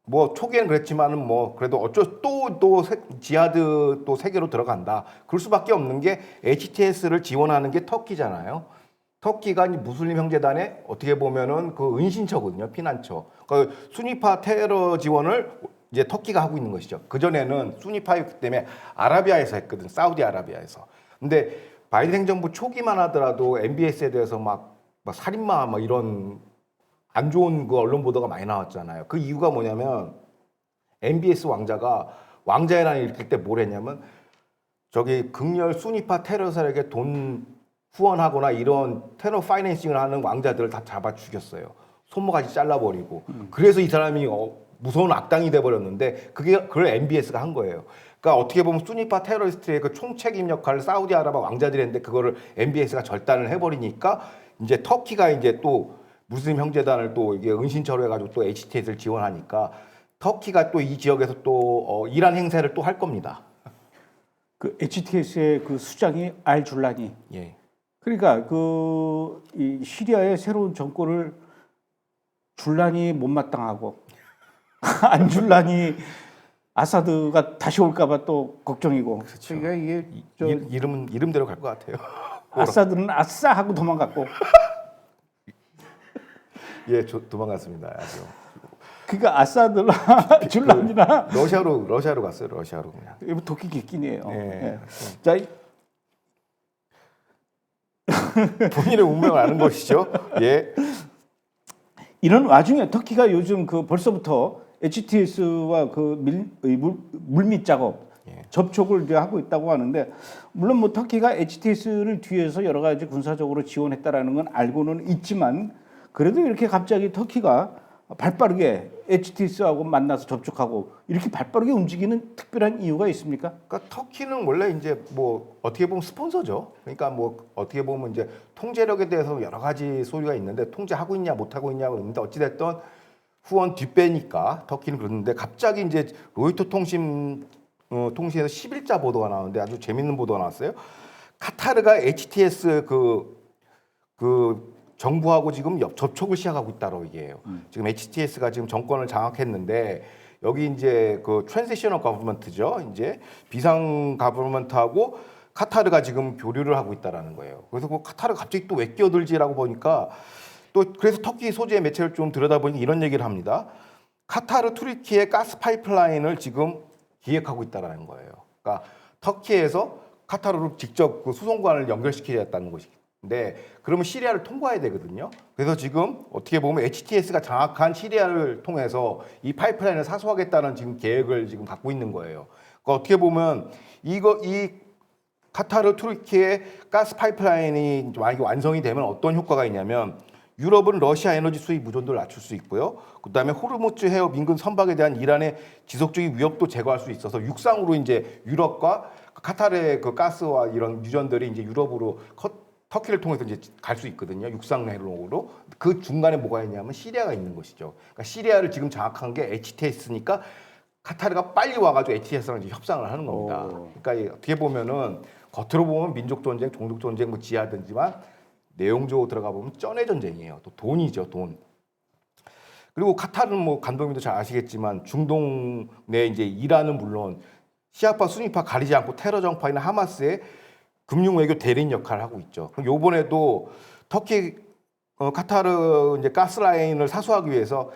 뭐 초기에는 그랬지만은 뭐 그래도 또 지하드 또 세계로 들어간다. 그럴 수밖에 없는 게 HTS를 지원하는 게 터키잖아요. 터키가 무슬림 형제단의 어떻게 보면은 그 은신처거든요. 피난처. 그 순위파 테러 지원을 이제 터키가 하고 있는 것이죠. 그전에는 순위파였기 때문에 아라비아에서 했거든. 사우디아라비아에서. 근데 바이든 행정부 초기만 하더라도 MBS에 대해서 막 살인마 막 이런 안 좋은 그 언론 보도가 많이 나왔잖아요. 그 이유가 뭐냐면 MBS 왕자가 왕자회란을 일으킬 때 뭘 했냐면 저기 극렬 순위파 테러 세력에 돈 후원하거나 이런 테러 파이낸싱을 하는 왕자들을 다 잡아 죽였어요. 손모가지 잘라버리고. 그래서 이 사람이 무서운 악당이 돼버렸는데 그걸 MBS가 한 거예요. 그러니까 어떻게 보면 순위파 테러리스트의 그 총책임 역할을 사우디아라비아 왕자들이 했는데 그거를 MBS가 절단을 해버리니까 이제 터키가 이제 또 무슬림 형제단을 또 이게 은신처로 해가지고 또 HTS를 지원하니까 터키가 또 이 지역에서 또 이란 행세를 또 할 겁니다. 그 HTS의 그 수장이 알 줄라니. 예. 그러니까 이 시리아의 새로운 정권을 줄라니 못마땅하고 안 줄라니 아사드가 다시 올까봐 또 걱정이고. 그렇죠. 그러니까 이게 이름대로 갈 것 같아요. 아사드는 아싸 하고 도망갔고. 예, 도망갔습니다. 아주. 그러니까 아사드나 줄라니나 러시아로 갔어요. 러시아로 그냥. 이거 도끼 객긴이에요. 예. 예. 자, 본인의 운명을 아는 것이죠. 예. 이런 와중에 터키가 요즘 그 벌써부터 HTS와 그 물밑 작업 접촉을 이제 하고 있다고 하는데, 물론 뭐 터키가 HTS를 뒤에서 여러 가지 군사적으로 지원했다라는 건 알고는 있지만 그래도 이렇게 갑자기 터키가 발빠르게 HTS하고 만나서 접촉하고 이렇게 발빠르게 움직이는 특별한 이유가 있습니까? 그러니까 터키는 원래 이제 뭐 어떻게 보면 스폰서죠. 그러니까 뭐 어떻게 보면 이제 통제력에 대해서 여러 가지 소리가 있는데 통제하고 있냐 못하고 있냐 그러는데 어찌 됐든 후원 뒷배니까 터키는 그러는데 갑자기 이제 로이터 통신에서 10일자 보도가 나오는데 아주 재밌는 보도가 나왔어요. 카타르가 HTS 그 정부하고 지금 접촉을 시작하고 있다고 얘기해요. 지금 HTS가 지금 정권을 장악했는데 여기 이제 그 트랜지셔널 거버먼트죠. 이제 비상 거버먼트하고 카타르가 지금 교류를 하고 있다라는 거예요. 그래서 그 카타르가 갑자기 또 왜 끼어들지라고 보니까 또 그래서 터키 소재 매체를 좀 들여다보니 이런 얘기를 합니다. 카타르 투르키의 가스 파이프라인을 지금 기획하고 있다라는 거예요. 그러니까 터키에서 카타르로 직접 그 수송관을 연결시키겠다는 것인데 그러면 시리아를 통과해야 되거든요. 그래서 지금 어떻게 보면 HTS가 장악한 시리아를 통해서 이 파이프라인을 사수하겠다는 지금 계획을 지금 갖고 있는 거예요. 그러니까 어떻게 보면 이 카타르 투르키의 가스 파이프라인이 만약에 완성이 되면 어떤 효과가 있냐면 유럽은 러시아 에너지 수입 의존도를 낮출 수 있고요. 그다음에 호르무즈 해협 인근 선박에 대한 이란의 지속적인 위협도 제거할 수 있어서 육상으로 이제 유럽과 카타르의 그 가스와 이런 유전들이 이제 유럽으로 터키를 통해서 이제 갈 수 있거든요. 육상로로. 그 중간에 뭐가 있냐면 시리아가 있는 것이죠. 그러니까 시리아를 지금 장악한 게 HTS니까 카타르가 빨리 와가지고 HTS랑 이제 협상을 하는 겁니다. 그러니까 어떻게 보면은 겉으로 보면 민족 전쟁, 종족 전쟁 뭐 지하든지만 내용적으로 들어가 보면 쩐의 전쟁이에요. 또 돈이죠, 돈. 그리고 카타르는 뭐 감독님도 잘 아시겠지만 중동 내 이제 이란은 물론 시아파, 수니파 가리지 않고 테러 정파이나 하마스의 금융 외교 대리인 역할을 하고 있죠. 그럼 요번에도 터키 카타르 이제 가스라인을 사수하기 위해서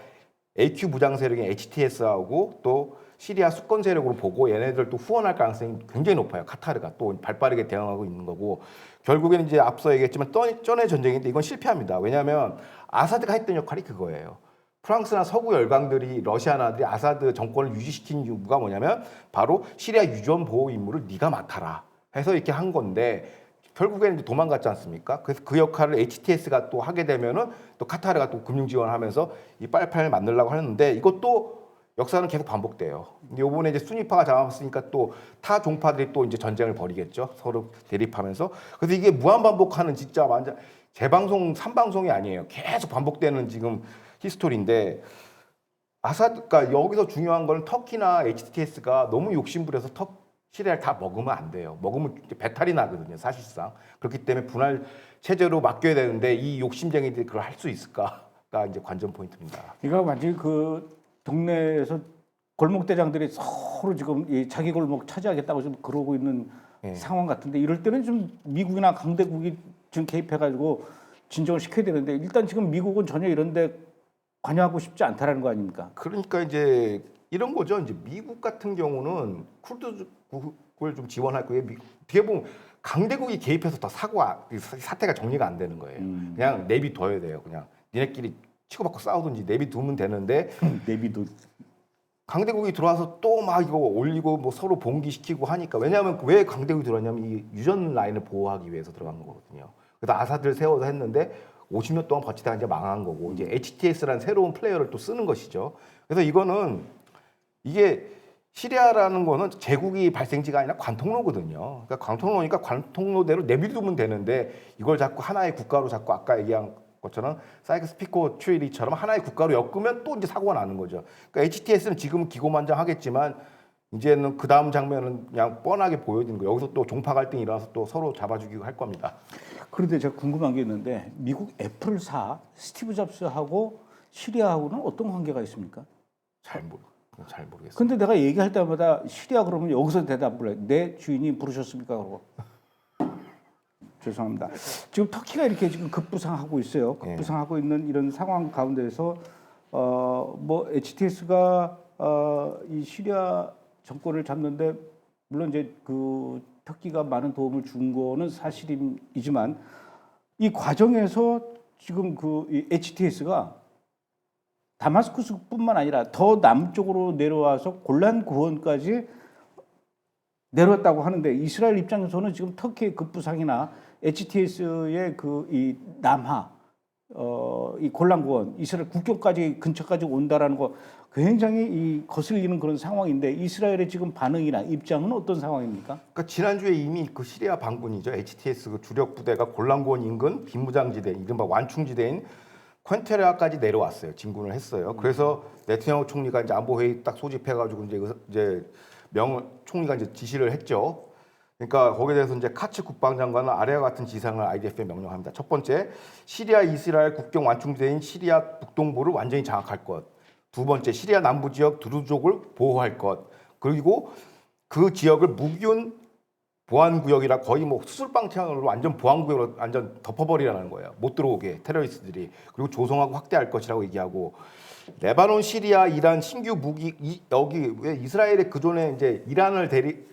AQ 무장 세력인 HTS하고 또 시리아 수권 세력으로 보고 얘네들 또 후원할 가능성이 굉장히 높아요. 카타르가 또 발빠르게 대응하고 있는 거고 결국에는 이제 앞서 얘기했지만 쩐의 전쟁인데 이건 실패합니다. 왜냐하면 아사드가 했던 역할이 그거예요. 프랑스나 서구 열강들이 러시아 나라들이 아사드 정권을 유지시킨 이유가 뭐냐면 바로 시리아 유전 보호 임무를 네가 맡아라 해서 이렇게 한 건데 결국에는 이제 도망갔지 않습니까? 그래서 그 역할을 HTS가 또 하게 되면은 또 카타르가 또 금융 지원하면서 이 빨판을 만들려고 하는데 이것도 역사는 계속 반복돼요. 이번에 이제 수니파가 잡았으니까 또 타 종파들이 또 이제 전쟁을 벌이겠죠. 서로 대립하면서. 그래서 이게 무한 반복하는 진짜 완전 재방송, 3방송이 아니에요. 계속 반복되는 지금 히스토리인데 아사드가 여기서 중요한 건 터키나 HTS가 너무 욕심부려서 시리아를 다 먹으면 안 돼요. 먹으면 배탈이 나거든요, 사실상. 그렇기 때문에 분할 체제로 맡겨야 되는데 이 욕심쟁이들이 그걸 할 수 있을까가 이제 관전 포인트입니다. 그러니까 완전히 그 동네에서 골목대장들이 서로 지금 이 자기 골목 차지하겠다고 좀 그러고 있는 상황 같은데 이럴 때는 좀 미국이나 강대국이 좀 개입해가지고 진정을 시켜야 되는데 일단 지금 미국은 전혀 이런데 관여하고 싶지 않다라는 거 아닙니까? 그러니까 이제 이런 거죠. 이제 미국 같은 경우는 쿠르드국을 좀 지원할 거예요. 어떻게 보면 강대국이 개입해서 더 사태가 정리가 안 되는 거예요. 그냥 내비둬야 돼요. 그냥 니네끼리 치고받고 싸우든지 내비두면 되는데 내비도 강대국이 들어와서 또 막 이거 올리고 뭐 서로 봉기시키고 하니까 왜냐하면 왜 강대국이 들어왔냐면 이 유전 라인을 보호하기 위해서 들어간 거거든요. 그래서 아사드를 세워서 했는데 50년 동안 버티다가 이제 망한 거고 이제 HTS라는 새로운 플레이어를 또 쓰는 것이죠. 그래서 이게 시리아라는 거는 제국이 발생지가 아니라 관통로거든요. 그러니까 관통로니까 관통로대로 내비두면 되는데 이걸 자꾸 하나의 국가로 자꾸 아까 얘기한 것처럼 사이크스-피코 트리티처럼 하나의 국가로 엮으면 또 이제 사고가 나는 거죠. 그러니까 HTS는 지금은 기고만장하겠지만 이제는 그 다음 장면은 그냥 뻔하게 보여지는 거예요. 여기서 또 종파 갈등이 일어나서 또 서로 잡아주기고 할 겁니다. 그런데 제가 궁금한 게 있는데 미국 애플사 스티브 잡스하고 시리아하고는 어떤 관계가 있습니까? 잘 모르겠어요. 근데 내가 얘기할 때마다 시리아 그러면 여기서 대답을 해. 내 주인이 부르셨습니까? 그러고. 죄송합니다. 지금 터키가 이렇게 지금 급부상하고 있어요. 급부상하고 있는 이런 상황 가운데서 뭐 HTS가 이 시리아 정권을 잡는데 물론 이제 그 터키가 많은 도움을 준 거는 사실이지만 이 과정에서 지금 그 이 HTS가 다마스쿠스뿐만 아니라 더 남쪽으로 내려와서 골란 고원까지 내려왔다고 하는데 이스라엘 입장에서는 지금 터키의 급부상이나 HTS의 그 이 남하 이 골란 고원 이스라엘 국경까지 근처까지 온다라는 거 굉장히 이 거슬리는 그런 상황인데 이스라엘의 지금 반응이나 입장은 어떤 상황입니까? 그러니까 지난주에 이미 그 시리아 반군이죠. HTS 그 주력 부대가 골란고원 인근 비무장지대 이른바 완충지대인 퀸테라까지 내려왔어요. 진군을 했어요. 그래서 네타냐후 총리가 이제 안보회의 딱 소집해가지고 이제 총리가 이제 지시를 했죠. 그러니까 거기에 대해서 이제 카츠 국방장관은 아래와 같은 지상을 IDF에 명령합니다. 첫 번째, 시리아 이스라엘 국경 완충지대인 시리아 북동부를 완전히 장악할 것. 두 번째, 시리아 남부 지역 드루족을 보호할 것. 그리고 그 지역을 무기훈 보안구역이라 거의 뭐 수술방향으로 완전 보안구역으로 완전 덮어버리라는 거예요. 못 들어오게 테러리스트들이. 그리고 조성하고 확대할 것이라고 얘기하고, 레바논, 시리아, 이란 신규 무기 여기 왜 이스라엘의 그전에 이제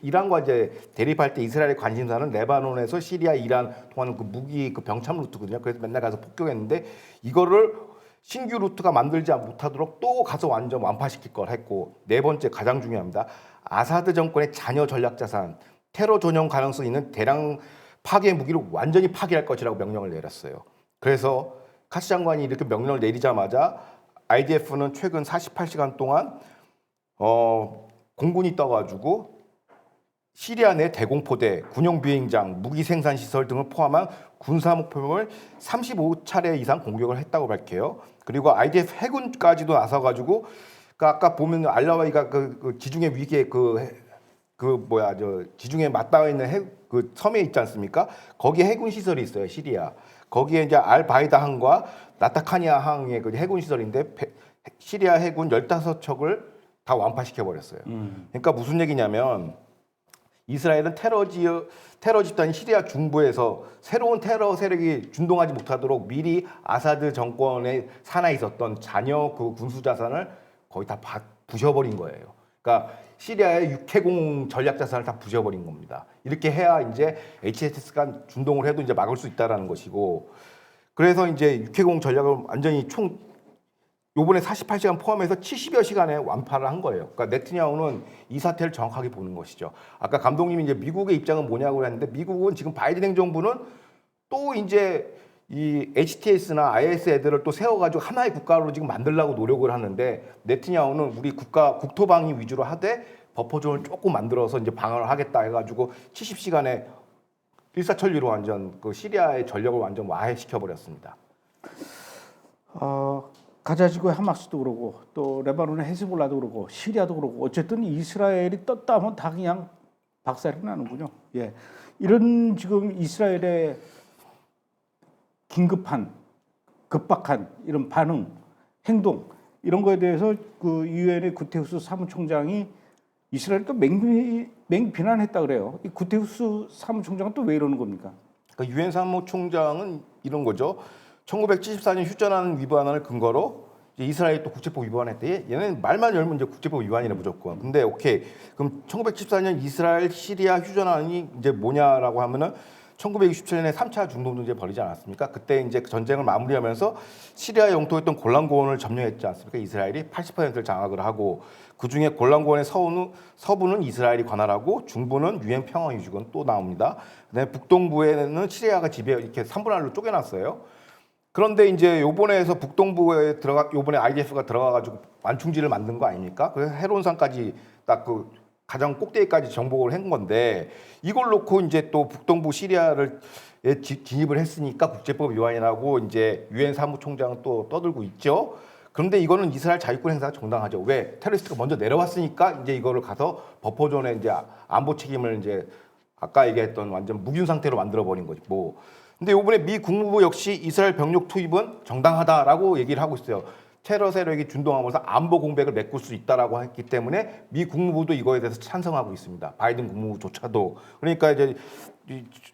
이란과 이제 대립할 때 이스라엘의 관심사는 레바논에서 시리아, 이란 통하는 그 무기 그 병참 루트거든요. 그래서 맨날 가서 폭격했는데 이거를 신규 루트가 만들지 못하도록 또 가서 완전 완파시킬 걸 했고, 네 번째 가장 중요합니다. 아사드 정권의 잔여 전략 자산, 테러 전용 가능성이 있는 대량 파괴 무기를 완전히 파괴할 것이라고 명령을 내렸어요. 그래서 카시 장관이 이렇게 명령을 내리자마자 IDF는 최근 48시간 동안 공군이 떠가지고 시리아 내 대공포대, 군용 비행장, 무기 생산 시설 등을 포함한 군사 목표를 35차례 이상 공격을 했다고 밝혀요. 그리고 IDF 해군까지도 나서가지고 아까 보면 알라와이가 그 지중해 위기에 지중해 맞닿아 있는 그 섬에 있지 않습니까? 거기에 해군 시설이 있어요, 시리아. 거기에 이제 알바이다 항과 나타카니아 항의 그 해군 시설인데 시리아 해군 15척을 다 완파시켜 버렸어요. 그러니까 무슨 얘기냐면 이스라엘은 테러 집단이 시리아 중부에서 새로운 테러 세력이 준동하지 못하도록 미리 아사드 정권에 산하에 있었던 잔여 그 군수 자산을 거의 다 부셔버린 거예요. 그러니까 시리아의 육해공 전략 자산을 다 부셔버린 겁니다. 이렇게 해야 이제 HTS가 준동을 해도 이제 막을 수 있다라는 것이고, 그래서 이제 육해공 전략을 완전히 요번에 48시간 포함해서 70여 시간에 완파를 한 거예요. 그러니까 네트냐후는 이 사태를 정확하게 보는 것이죠. 아까 감독님이 이제 미국의 입장은 뭐냐고 했는데, 미국은 지금 바이든 행정부는 또 이제 이 HTS나 IS 애들을 또 세워가지고 하나의 국가로 지금 만들려고 노력을 하는데, 네트냐후는 우리 국토 방위 위주로 하되 버퍼존을 조금 만들어서 이제 방어를 하겠다 해가지고 70시간에 일사천리로 완전 그 시리아의 전력을 완전 와해시켜 버렸습니다. 가자지구의 하마스도 그러고 또 레바논의 헤즈볼라도 그러고 시리아도 그러고 어쨌든 이스라엘이 떴다 하면 다 그냥 박살이 나는군요. 예, 이런 지금 이스라엘의 긴급한 급박한 이런 반응, 행동 이런 거에 대해서 그 유엔의 구테우스 사무총장이 이스라엘 또 맹비난했다 그래요. 이 구테우스 사무총장은 또 왜 이러는 겁니까? 그러니까 유엔 사무총장은 이런 거죠. 1974년 휴전안 위반을 근거로 이제 이스라엘이 또 국제법 위반했대. 얘는 말만 열면 이제 국제법 위반이라 무조건. 근데 오케이. 그럼 1974년 이스라엘 시리아 휴전안이 이제 뭐냐라고 하면은 1967년에 3차 중동전쟁 벌이지 않았습니까? 그때 이제 전쟁을 마무리하면서 시리아 영토였던 골란고원을 점령했지 않습니까? 이스라엘이 80%를 장악을 하고, 그 중에 골란고원의 서부는 이스라엘이 관할하고 중부는 유엔 평화유지군 또 나옵니다. 그다음에 북동부에는 시리아가 지배 이렇게 3분의 1로 쪼개놨어요. 그런데 이제 요번에서 북동부에 요번에 IDF가 들어가가지고 완충지를 만든 거 아닙니까? 그래서 헤론산까지 딱 그 가장 꼭대기까지 정복을 한 건데, 이걸 놓고 이제 또 북동부 시리아를 진입을 했으니까 국제법 위반이라고 이제 유엔 사무총장은 또 떠들고 있죠. 그런데 이거는 이스라엘 자유권 행사가 정당하죠. 왜? 테러리스트가 먼저 내려왔으니까 이제 이거를 가서 버퍼존에 이제 안보 책임을 이제 아까 얘기했던 완전 무균 상태로 만들어 버린 거지 뭐. 근데 이번에 미 국무부 역시 이스라엘 병력 투입은 정당하다라고 얘기를 하고 있어요. 테러 세력이 준동하면서 안보 공백을 메꿀 수 있다라고 했기 때문에 미 국무부도 이거에 대해서 찬성하고 있습니다. 바이든 국무부조차도. 그러니까 이제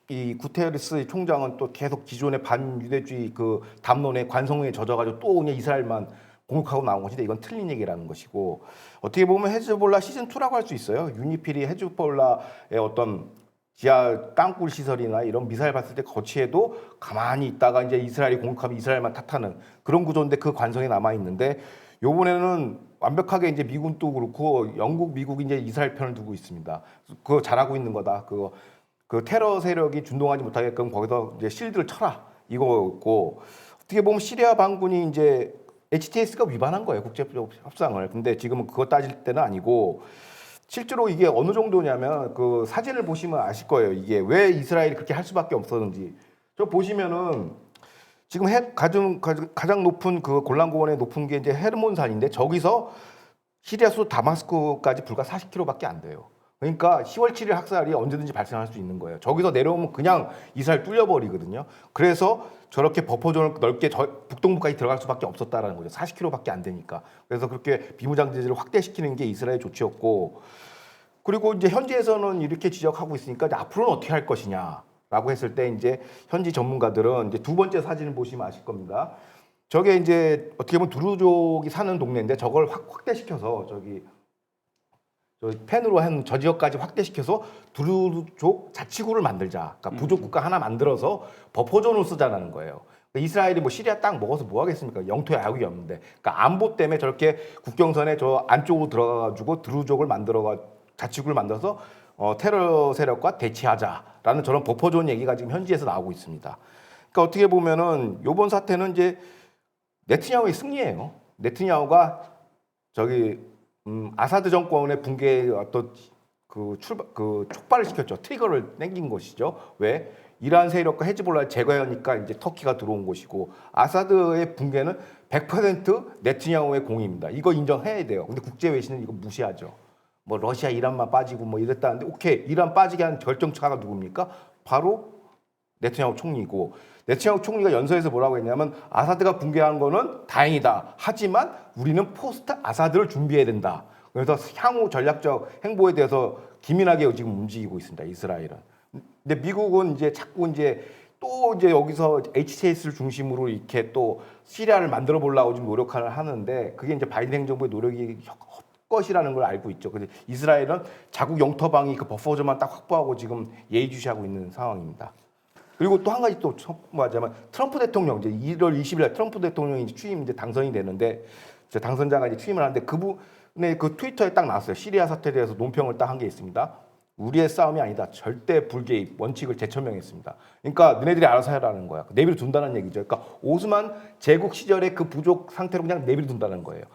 이 구테르스 총장은 또 계속 기존의 반유대주의 그 담론에 관성에 젖어가지고 또 그냥 이스라엘만 공격하고 나온 것인데, 이건 틀린 얘기라는 것이고, 어떻게 보면 헤즈볼라 시즌 2라고 할 수 있어요. 유니필이 헤즈볼라의 어떤 지하 땅굴 시설이나 이런 미사일 봤을 때 거치해도 가만히 있다가 이제 이스라엘이 공격하면 이스라엘만 탓하는 그런 구조인데, 그 관성이 남아 있는데, 요번에는 완벽하게 이제 미군도 그렇고 영국, 미국이 이제 이스라엘 편을 두고 있습니다. 그거 잘하고 있는 거다. 그 테러 세력이 준동하지 못하게끔 거기서 이제 실드를 쳐라 이거였고, 어떻게 보면 시리아 반군이 이제 HTS가 위반한 거예요, 국제법 협상을. 근데 지금은 그거 따질 때는 아니고, 실제로 이게 어느 정도냐면 그 사진을 보시면 아실 거예요. 이게 왜 이스라엘이 그렇게 할 수밖에 없었는지. 저 보시면은 지금 가장 높은 그 골란고원의 높은 게 이제 헤르몬산인데, 저기서 시리아 수도 다마스크까지 불과 40km밖에 안 돼요. 그러니까 10월 7일 학살이 언제든지 발생할 수 있는 거예요. 저기서 내려오면 그냥 이스라엘 뚫려버리거든요. 그래서 저렇게 버퍼존을 넓게 북동부까지 들어갈 수밖에 없었다라는 거죠. 40km밖에 안 되니까. 그래서 그렇게 비무장지대를 확대시키는 게 이스라엘 조치였고, 그리고 이제 현지에서는 이렇게 지적하고 있으니까 이제 앞으로는 어떻게 할 것이냐라고 했을 때 이제 현지 전문가들은 이제 두 번째 사진을 보시면 아실 겁니다. 저게 이제 어떻게 보면 두루족이 사는 동네인데 저걸 확대시켜서 저 펜으로 한 저 지역까지 확대시켜서 두루족 자치구를 만들자. 그러니까 부족 국가 하나 만들어서 버퍼존을 쓰자라는 거예요. 그러니까 이스라엘이 뭐 시리아 땅 먹어서 뭐 하겠습니까? 영토에 아역이 없는데. 그러니까 안보 때문에 저렇게 국경선에 저 안쪽으로 들어가가지고 두루족을 만들어가 자치구를 만들어서 테러 세력과 대치하자라는 저런 버퍼존 얘기가 지금 현지에서 나오고 있습니다. 그러니까 어떻게 보면은 이번 사태는 이제 네트냐후의 승리예요. 네트냐후가 저기 아사드 정권의 붕괴에 어떤 그 촉발을 시켰죠. 트리거를 당긴 것이죠. 왜? 이란 세력과 헤즈볼라를 제거하니까 이제 터키가 들어온 것이고 아사드의 붕괴는 100% 네트냐후의 공입니다. 이거 인정해야 돼요. 근데 국제 외신은 이거 무시하죠. 뭐 러시아, 이란만 빠지고 뭐 이랬다는데 오케이 이란 빠지게 한 결정차가 누굽니까? 바로 네트냐후 총리고 네트냐후 총리가 연설에서 뭐라고 했냐면 아사드가 붕괴한 거는 다행이다. 하지만 우리는 포스트 아사드를 준비해야 된다. 그래서 향후 전략적 행보에 대해서 기민하게 지금 움직이고 있습니다. 이스라엘은. 근데 미국은 이제 자꾸 이제 또 이제 여기서 HTS를 중심으로 이렇게 또 시리아를 만들어 보려고 지금 노력을 하는데 그게 이제 바이든 행정부의 노력이 것이라는 걸 알고 있죠. 근데 이스라엘은 자국 영토방위 그 버퍼존만 딱 확보하고 지금 예의주시하고 있는 상황입니다. 그리고 또 한 가지 또 첨부하자면 트럼프 대통령 이제 1월 20일 트럼프 대통령이 이제 취임 이제 당선이 되는데 이제 당선자가 이제 취임을 하는데 그분의 그 트위터에 딱 나왔어요. 시리아 사태에 대해서 논평을 딱 한 게 있습니다. 우리의 싸움이 아니다. 절대 불개입 원칙을 재천명했습니다. 그러니까 너네들이 알아서 해라는 거야. 내비를 둔다는 얘기죠. 그러니까 오스만 제국 시절의 그 부족 상태로 그냥 내비를 둔다는 거예요.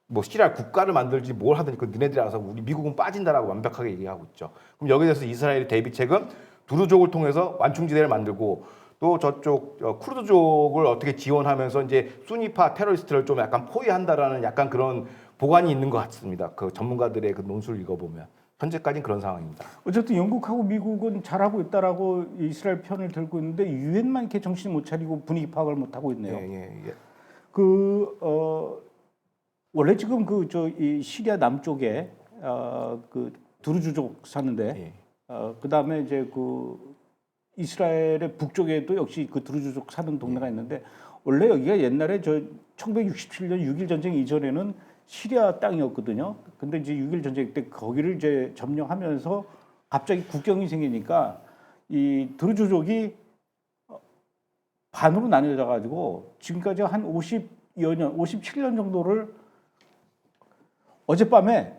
뭐 시리아 국가를 만들지 뭘 하든지 그 너네들이 알아서 우리 미국은 빠진다라고 완벽하게 얘기하고 있죠. 그럼 여기에 대해서 이스라엘의 대비책은 두루족을 통해서 완충지대를 만들고 또 저쪽 쿠르드족을 어떻게 지원하면서 이제 수니파 테러리스트를 좀 약간 포위한다라는 약간 그런 보관이 있는 것 같습니다. 그 전문가들의 그 논술을 읽어보면 현재까지는 그런 상황입니다. 어쨌든 영국하고 미국은 잘하고 있다라고 이스라엘 편을 들고 있는데 유엔만 이렇게 정신 못 차리고 분위기 파악을 못 하고 있네요. 예. 원래 지금 이 시리아 남쪽에 그 두루주족 사는데 그다음에 이제 그 이스라엘의 북쪽에도 역시 그 두루주족 사는 동네가 있는데 원래 여기가 옛날에 저 1967년 6.1 전쟁 이전에는 시리아 땅이었거든요. 근데 이제 6.1 전쟁 때 거기를 이제 점령하면서 갑자기 국경이 생기니까 이 두루주족이 반으로 나뉘어져 가지고 지금까지 한 50여 년, 57년 정도를 어젯밤에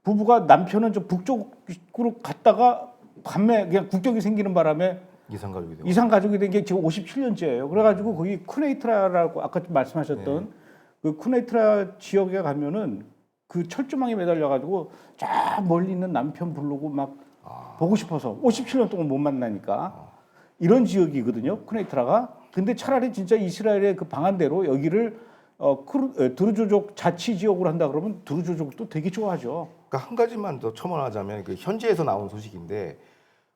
부부가 남편은 저 북쪽으로 갔다가 밤에 그냥 국경이 생기는 바람에 이상 가족이 된 게 지금 57년째예요. 그래가지고 거기 쿠네이트라라고 아까 말씀하셨던 그 쿠네이트라 지역에 가면은 그 철조망에 매달려가지고 저 멀리 있는 남편 부르고 막 보고 싶어서 57년 동안 못 만나니까 이런 지역이거든요. 쿠네이트라가. 근데 차라리 진짜 이스라엘의 그 방안대로 여기를 두루조족 자치 지역으로 한다 그러면 두루조족도 되게 좋아하죠. 그러니까 한 가지만 더 첨언하자면 그 현지에서 나온 소식인데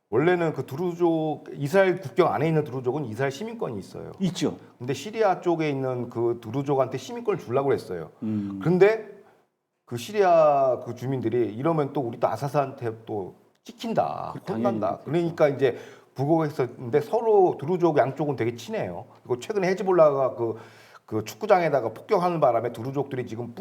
원래는 그 두루족 이스라엘 국경 안에 있는 두루족은 이스라엘 시민권이 있어요. 있죠. 근데 시리아 쪽에 있는 그 두루족한테 시민권을 주려고 했어요. 그런데 그 시리아 그 주민들이 이러면 또 우리 또 아사드한테 또 찍힌다, 혼난다. 그러니까 이제 부고했었는데 서로 두루족 양쪽은 되게 친해요. 그리고 최근에 헤즈볼라가 그 축구장에다가 폭격하는 바람에 두루족들이 지금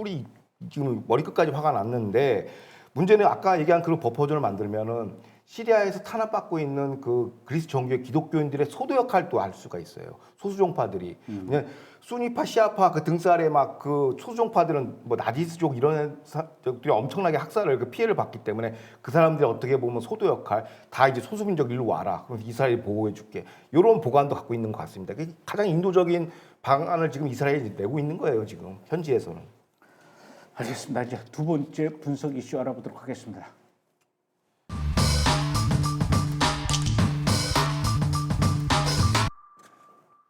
지금 머리끝까지 화가 났는데 문제는 아까 얘기한 그런 버퍼존을 만들면은 시리아에서 탄압받고 있는 그 그리스 정교의 기독교인들의 소도 역할도 할 수가 있어요. 소수종파들이. 그냥 수니파, 시아파 그 등살에 막 그 소수종파들은 뭐 나지스족 이런 적들이 엄청나게 학살을 그 피해를 받기 때문에 그 사람들이 어떻게 보면 소도 역할 다 이제 소수민족 일로 와라. 그럼 이스라엘이 보호해 줄게. 이런 보관도 갖고 있는 것 같습니다. 가장 인도적인 방안을 지금 이스라엘이 내고 있는 거예요. 지금 현지에서는. 알겠습니다. 이제 두 번째 분석 이슈 알아보도록 하겠습니다.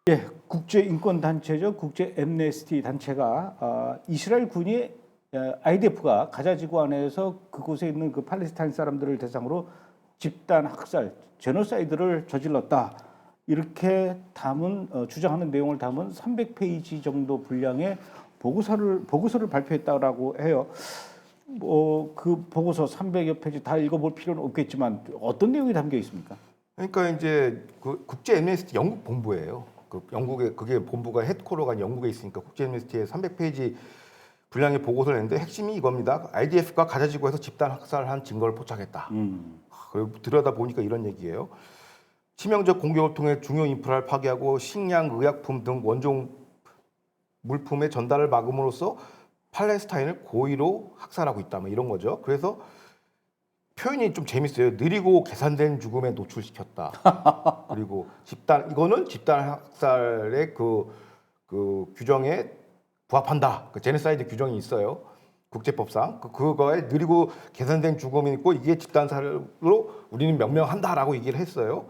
예, 국제 인권 단체죠. 국제 엠네스티 단체가 이스라엘 군이 IDF가 가자 지구 안에서 그곳에 있는 그 팔레스타인 사람들을 대상으로 집단 학살, 제노사이드를 저질렀다. 이렇게 주장하는 내용을 담은 300페이지 정도 분량의 보고서를 발표했다라고 해요. 그 보고서 300여 페이지 다 읽어볼 필요는 없겠지만 어떤 내용이 담겨 있습니까? 그러니까 이제 그 국제 애니스티 영국 본부예요. 그 영국의 그게 본부가 헤드코어가 영국에 있으니까 국제 애니스티에 300페이지 분량의 보고서를 냈는데 핵심이 이겁니다. IDF가 가자지구에서 집단 학살한 증거를 포착했다. 그리고 들여다 보니까 이런 얘기예요. 치명적 공격을 통해 중요 인프라를 파괴하고 식량, 의약품 등 원종 물품의 전달을 막음으로써 팔레스타인을 고의로 학살하고 있다. 뭐 이런 거죠. 그래서 표현이 좀 재밌어요. 느리고 계산된 죽음에 노출시켰다. 그리고 이거는 집단 학살의 그 규정에 부합한다. 그 제네사이드 규정이 있어요. 국제법상. 그거에 느리고 계산된 죽음이 있고 이게 집단살로 우리는 명명한다라고 얘기를 했어요.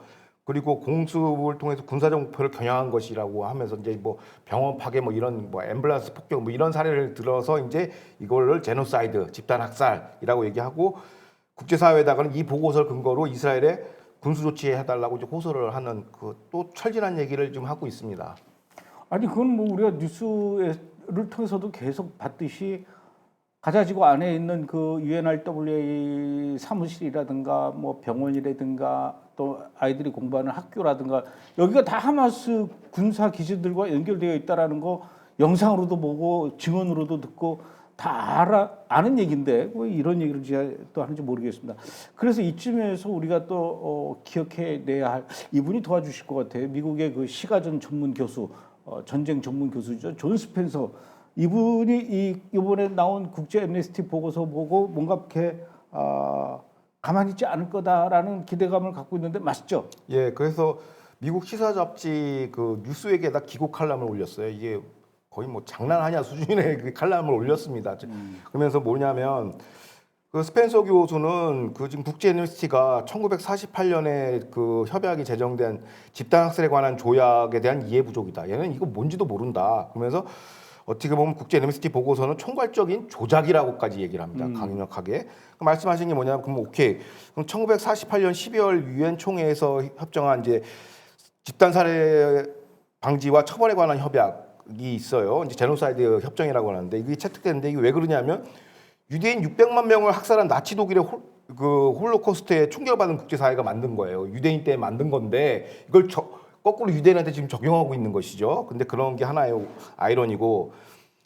그리고 공습을 통해서 군사적 목표를 겨냥한 것이라고 하면서 이제 뭐 병원 파괴 뭐 이런 뭐 앰뷸런스 폭격 뭐 이런 사례를 들어서 이제 이거를 제노사이드 집단 학살이라고 얘기하고 국제사회에다가는 이 보고서를 근거로 이스라엘에 군수 조치해달라고 이제 호소를 하는 그 또 철진한 얘기를 좀 하고 있습니다. 아니 그건 뭐 우리가 뉴스를 통해서도 계속 봤듯이 가자지구 안에 있는 그 UNRWA 사무실이라든가 뭐 병원이라든가 또 아이들이 공부하는 학교라든가 여기가 다 하마스 군사 기지들과 연결되어 있다라는 거 영상으로도 보고 증언으로도 듣고 다 아는 얘기인데 왜 이런 얘기를 제가 또 하는지 모르겠습니다. 그래서 이쯤에서 우리가 또 기억해내야 할 이분이 도와주실 것 같아요. 미국의 그 시가전 전문 교수, 전쟁 전문 교수죠. 존 스펜서. 이분이 이번에 나온 국제 애니스티 보고서 보고 뭔가 이렇게 가만히 있지 않을 거다라는 기대감을 갖고 있는데 맞죠? 예, 그래서 미국 시사 잡지 그 뉴스웨이에다 기고 칼럼을 올렸어요. 이게 거의 뭐 장난하냐 수준의 그 칼럼을 올렸습니다. 그러면서 뭐냐면 그 스펜서 교수는 그 지금 국제 애니스티가 1948년에 그 협약이 제정된 집단 학살에 관한 조약에 대한 이해 부족이다. 얘는 이거 뭔지도 모른다. 그러면서 어떻게 보면 국제 애니스티 보고서는 총괄적인 조작이라고까지 얘기를 합니다. 강력하게. 말씀하신 게 뭐냐면 그럼 오케이. 그럼 1948년 12월 유엔 총회에서 협정한 이제 집단 살해 방지와 처벌에 관한 협약이 있어요. 이제 제노사이드 협정이라고 하는데 이게 채택됐는데 이게 왜 그러냐면 유대인 600만 명을 학살한 나치 독일의 그 홀로코스트에 충격받은 국제사회가 만든 거예요. 유대인 때문에 만든 건데 이걸 거꾸로 유대인한테 지금 적용하고 있는 것이죠. 근데 그런 게 하나의 아이러니고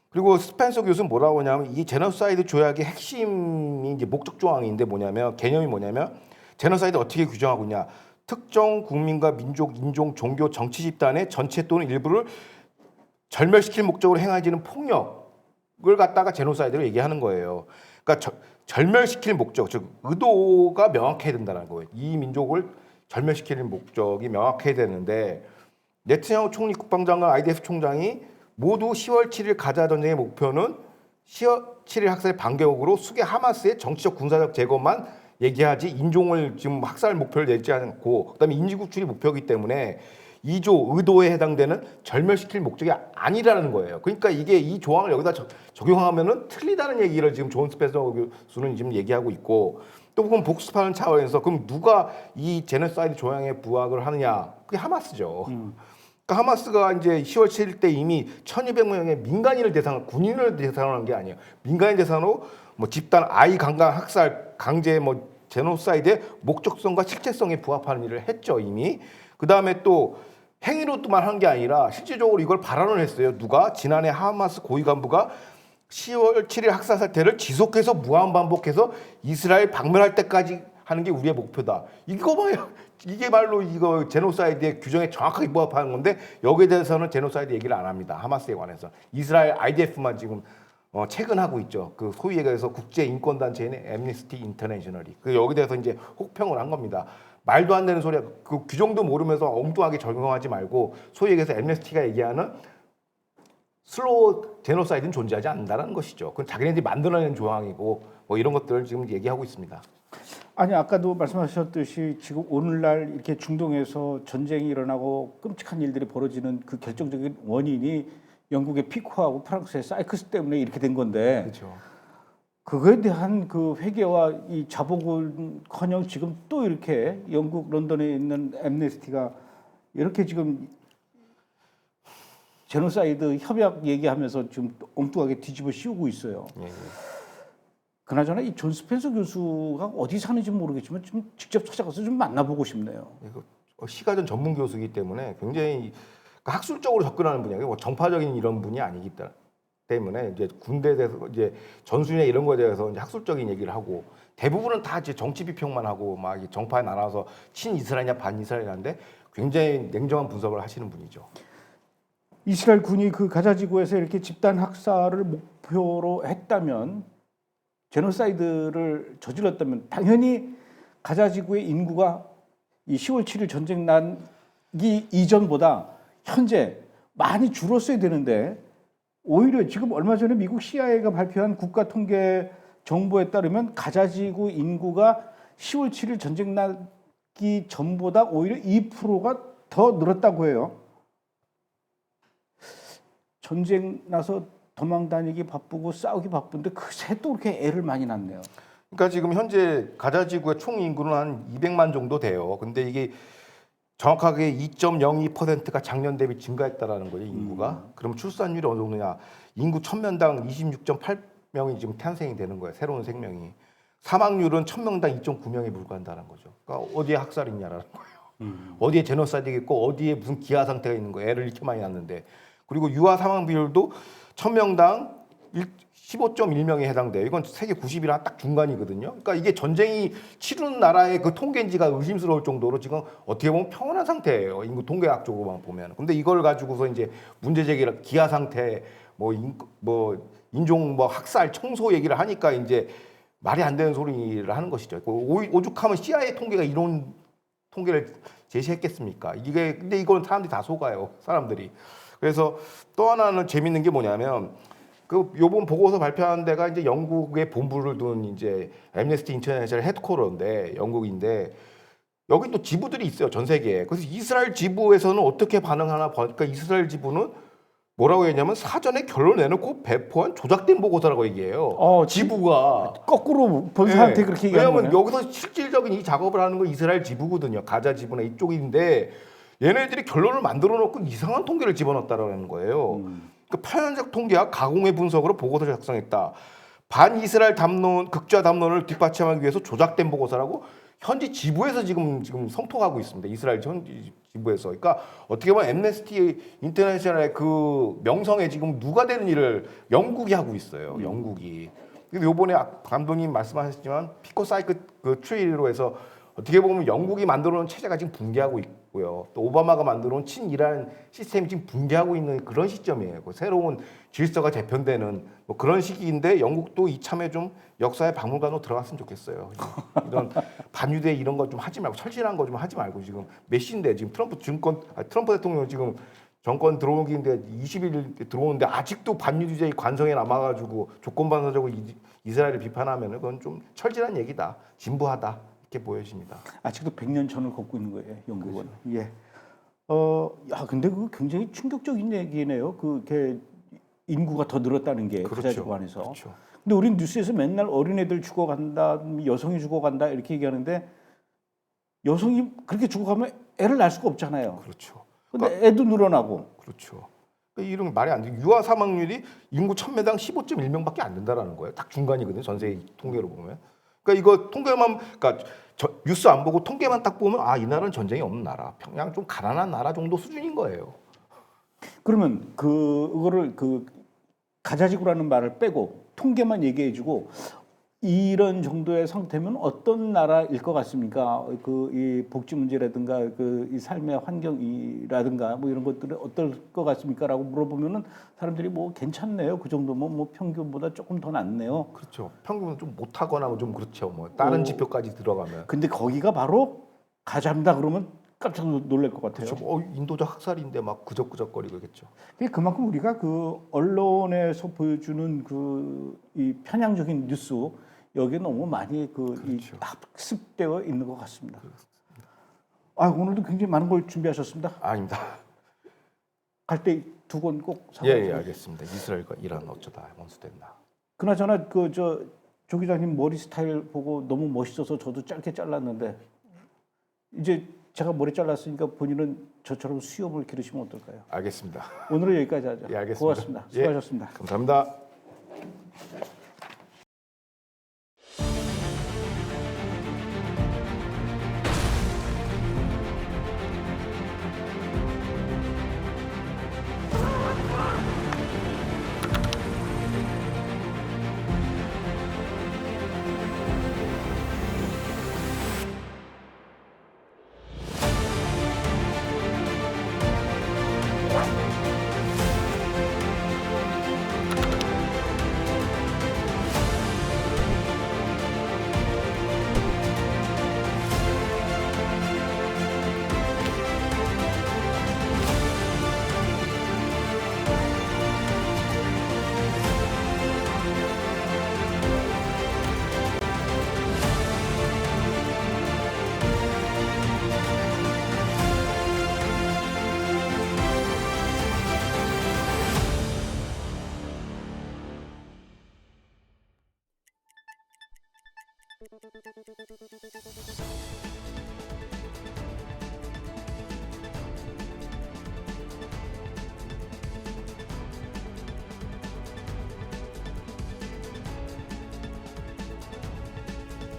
그리고 스펜서 교수는 뭐라고 하냐면 이 제노사이드 조약의 핵심이 이제 목적 조항인데 뭐냐면 개념이 뭐냐면 제노사이드 어떻게 규정하고 있냐 특정 국민과 민족, 인종, 종교, 정치 집단의 전체 또는 일부를 절멸시킬 목적으로 행해지는 폭력을 갖다가 제노사이드로 얘기하는 거예요. 그러니까 절멸시킬 목적, 즉 의도가 명확해야 된다는 거예요. 이 민족을 절멸시키는 목적이 명확해야 되는데 네트냐후 총리 국방장관 IDF 총장이 모두 10월 7일 가자 전쟁의 목표는 10월 7일 학살의 반격으로 수계 하마스의 정치적 군사적 제거만 얘기하지 인종을 지금 학살 목표를 내지 않고 그다음에 인지 구출이 목표이기 때문에 2조 의도에 해당되는 절멸시킬 목적이 아니라는 거예요. 그러니까 이게 이 조항을 여기다 적용하면은 틀리다는 얘기를 지금 존 스펜서 교수는 지금 얘기하고 있고 또 그럼 복습하는 차원에서 그럼 누가 이 제노사이드 조항에 부합을 하느냐? 그게 하마스죠. 그러니까 하마스가 이제 10월 7일 때 이미 1,200명의 민간인을 대상으로 군인을 대상으로 한 게 아니에요. 민간인 대상으로 뭐 집단 아이 강간 학살 강제 뭐 제노사이드의 목적성과 실체성에 부합하는 일을 했죠 이미. 그 다음에 또 행위로만 한 게 아니라 실질적으로 이걸 발언을 했어요. 누가 지난해 하마스 고위 간부가 10월 7일 학살 사태를 지속해서 무한 반복해서 이스라엘 방문할 때까지 하는 게 우리의 목표다. 이거 봐요. 이게 말로 이거 제노사이드의 규정에 정확하게 부합하는 건데 여기에 대해서는 제노사이드 얘기를 안 합니다. 하마스에 관해서. 이스라엘 IDF만 지금 체근하고 있죠. 그 소위 얘기해서 국제 인권 단체인 앰니스티 인터내셔널이. 그 여기 대해서 이제 혹평을 한 겁니다. 말도 안 되는 소리야. 그 규정도 모르면서 엉뚱하게 적용하지 말고 소위 얘기해서 앰니스티가 얘기하는 슬로우 제노사이드는 존재하지 않는다는 것이죠. 그건 자기네들이 만들어낸 조항이고 뭐 이런 것들을 지금 얘기하고 있습니다. 아니 아까도 말씀하셨듯이 지금 오늘날 이렇게 중동에서 전쟁이 일어나고 끔찍한 일들이 벌어지는 그 결정적인 원인이 영국의 피코하고 프랑스의 사이크스 때문에 이렇게 된 건데 그렇죠. 그거에 대한 그 회개와 이 자복은커녕 지금 또 이렇게 영국 런던에 있는 엠네스티가 이렇게 지금 제노사이드 협약 얘기하면서 좀 엉뚱하게 뒤집어 씌우고 있어요. 예, 예. 그나저나 이 존 스펜서 교수가 어디 사는지 모르겠지만 좀 직접 찾아가서 좀 만나보고 싶네요. 이거 시가전 전문 교수이기 때문에 굉장히 학술적으로 접근하는 분이 아니고 정파적인 이런 분이 아니기 때문에 이제 군대에 대해서 이제 전술이나 이런 거에 대해서 이제 학술적인 얘기를 하고 대부분은 다 이제 정치 비평만 하고 막 정파에 나눠서 친이스라엘이냐 반이스라엘인데 굉장히 냉정한 분석을 하시는 분이죠. 이스라엘 군이 그 가자 지구에서 이렇게 집단 학살을 목표로 했다면 제노사이드를 저질렀다면 당연히 가자 지구의 인구가 이 10월 7일 전쟁 나기 이전보다 현재 많이 줄었어야 되는데 오히려 지금 얼마 전에 미국 CIA가 발표한 국가 통계 정보에 따르면 가자 지구 인구가 10월 7일 전쟁 나기 전보다 오히려 2%가 더 늘었다고 해요. 전쟁 나서 도망 다니기 바쁘고 싸우기 바쁜데 그새 또 이렇게 애를 많이 낳네요. 그러니까 지금 현재 가자 지구의 총 인구는 한 200만 정도 돼요. 근데 이게 정확하게 2.02%가 작년 대비 증가했다라는 거예요, 인구가. 그럼 출산율이 어느 정도냐? 인구 1000명당 26.8명이 지금 탄생이 되는 거예요, 새로운 생명이. 사망률은 1000명당 2.9명에 불과한다는 거죠. 그러니까 어디에 학살이 있냐라는 거예요. 어디에 제노사이드가 있고 어디에 무슨 기아 상태가 있는 거예요. 애를 이렇게 많이 낳는데. 그리고 유아 사망 비율도 1000명당 15.1명에 해당돼요. 이건 세계 90이랑 딱 중간이거든요. 그러니까 이게 전쟁이 치르는 나라의 그 통계인지가 의심스러울 정도로 지금 어떻게 보면 평온한 상태예요. 인구 통계학적으로만 보면. 근데 이걸 가지고서 이제 문제 제기를 기아 상태, 인종 학살, 청소 얘기를 하니까 이제 말이 안 되는 소리를 하는 것이죠. 오죽하면 CIA 통계가 이런 통계를 제시했겠습니까? 근데 이건 사람들이 다 속아요. 사람들이. 그래서 또 하나는 재밌는 게 뭐냐면 요번 보고서 발표한 데가 이제 영국의 본부를 둔 이제 엠네스티 인터내셔널 헤드쿼터인데 영국인데 여기 또 지부들이 있어요, 전 세계에. 그래서 이스라엘 지부에서는 어떻게 반응하나 보니까 이스라엘 지부는 뭐라고 했냐면 사전에 결론 내놓고 배포한 조작된 보고서라고 얘기해요. 지부가 거꾸로 본사한테 그렇게 얘기하는 왜냐하면 거네요. 여기서 실질적인 이 작업을 하는 건 이스라엘 지부거든요. 가자 지부나 이쪽인데 얘네들이 결론을 만들어 놓고 이상한 통계를 집어넣었다라는 거예요. 그러니까 표현적 통계와 가공의 분석으로 보고서를 작성했다. 반이스라엘 담론, 극좌 담론을 뒷받침하기 위해서 조작된 보고서라고 현지 지부에서 지금 성토하고 있습니다. 이스라엘 현지 지부에서. 그러니까 어떻게 보면 엠네스티 인터내셔널의 그 명성에 지금 누가 되는 일을 영국이 하고 있어요. 영국이. 그래서 요번에 감독님 말씀하셨지만 피코 사이클 그 트리로 해서 어떻게 보면 영국이 만들어 놓은 체제가 지금 붕괴하고 있고요. 또 오바마가 만들어 놓은 친이란 시스템이 지금 붕괴하고 있는 그런 시점이에요. 새로운 질서가 재편되는 뭐 그런 시기인데 영국도 이참에 좀 역사의 박물관으로 들어갔으면 좋겠어요. 이런 반유대 이런 거 좀 하지 말고 철실한 거 좀 하지 말고 지금 몇 시인데 지금 트럼프 대통령 지금 정권 들어오기인데 20일 들어오는데 아직도 반유주의 관성에 남아가지고 조건반사적으로 이스라엘을 비판하면 그건 좀 철질한 얘기다. 진부하다. 이렇게 보여집니다. 아직도 100년 전을 걷고 있는 거예요, 영국은. 그렇죠. 예. 근데 그 굉장히 충격적인 얘기네요. 그게 인구가 더 늘었다는 게 가자 지구 안에서. 그렇죠. 근데 우린 뉴스에서 맨날 어린애들 죽어간다, 여성이 죽어간다 이렇게 얘기하는데 여성이 그렇게 죽어가면 애를 낳을 수가 없잖아요. 그렇죠. 근데 애도 늘어나고. 그렇죠. 이런 말이 안 돼. 유아 사망률이 인구 1000명당 15.1명밖에 안 된다라는 거예요. 딱 중간이거든요. 전 세계 통계로 보면. 그러니까 이거 통계만, 그러니까 뉴스 안 보고 통계만 딱 보면 이 나라는 전쟁이 없는 나라, 그냥 좀 가난한 나라 정도 수준인 거예요. 그러면 그거를 가자지구라는 말을 빼고 통계만 얘기해주고 이런 정도의 상태면 어떤 나라일 것 같습니까? 이 복지 문제라든가 이 삶의 환경이라든가 뭐 이런 것들은 어떨 것 같습니까?라고 물어보면은 사람들이 뭐 괜찮네요. 그 정도면 뭐 평균보다 조금 더 낫네요. 그렇죠. 평균은 좀 못하거나 뭐 좀 그렇죠. 뭐 다른 지표까지 들어가면. 근데 거기가 바로 가자입니다. 그러면 깜짝 놀랄 것 같아요. 그렇죠. 인도적 학살인데 막 그적그적거리겠죠. 그만큼 우리가 언론에서 보여주는 이 편향적인 뉴스 여기에 너무 많이 그렇죠. 이 학습되어 있는 것 같습니다. 오늘도 굉장히 많은 걸 준비하셨습니다. 아닙니다. 갈 때 두 권 꼭 사고. 예, 알겠습니다. 이스라엘과 이란 어쩌다 원수됐나. 그나저나 조 기자님 머리 스타일 보고 너무 멋있어서 저도 짧게 잘랐는데 이제 제가 머리 잘랐으니까 본인은 저처럼 수염을 기르시면 어떨까요? 알겠습니다. 오늘은 여기까지 하죠. 예, 알겠습니다. 고맙습니다. 예. 수고하셨습니다. 감사합니다.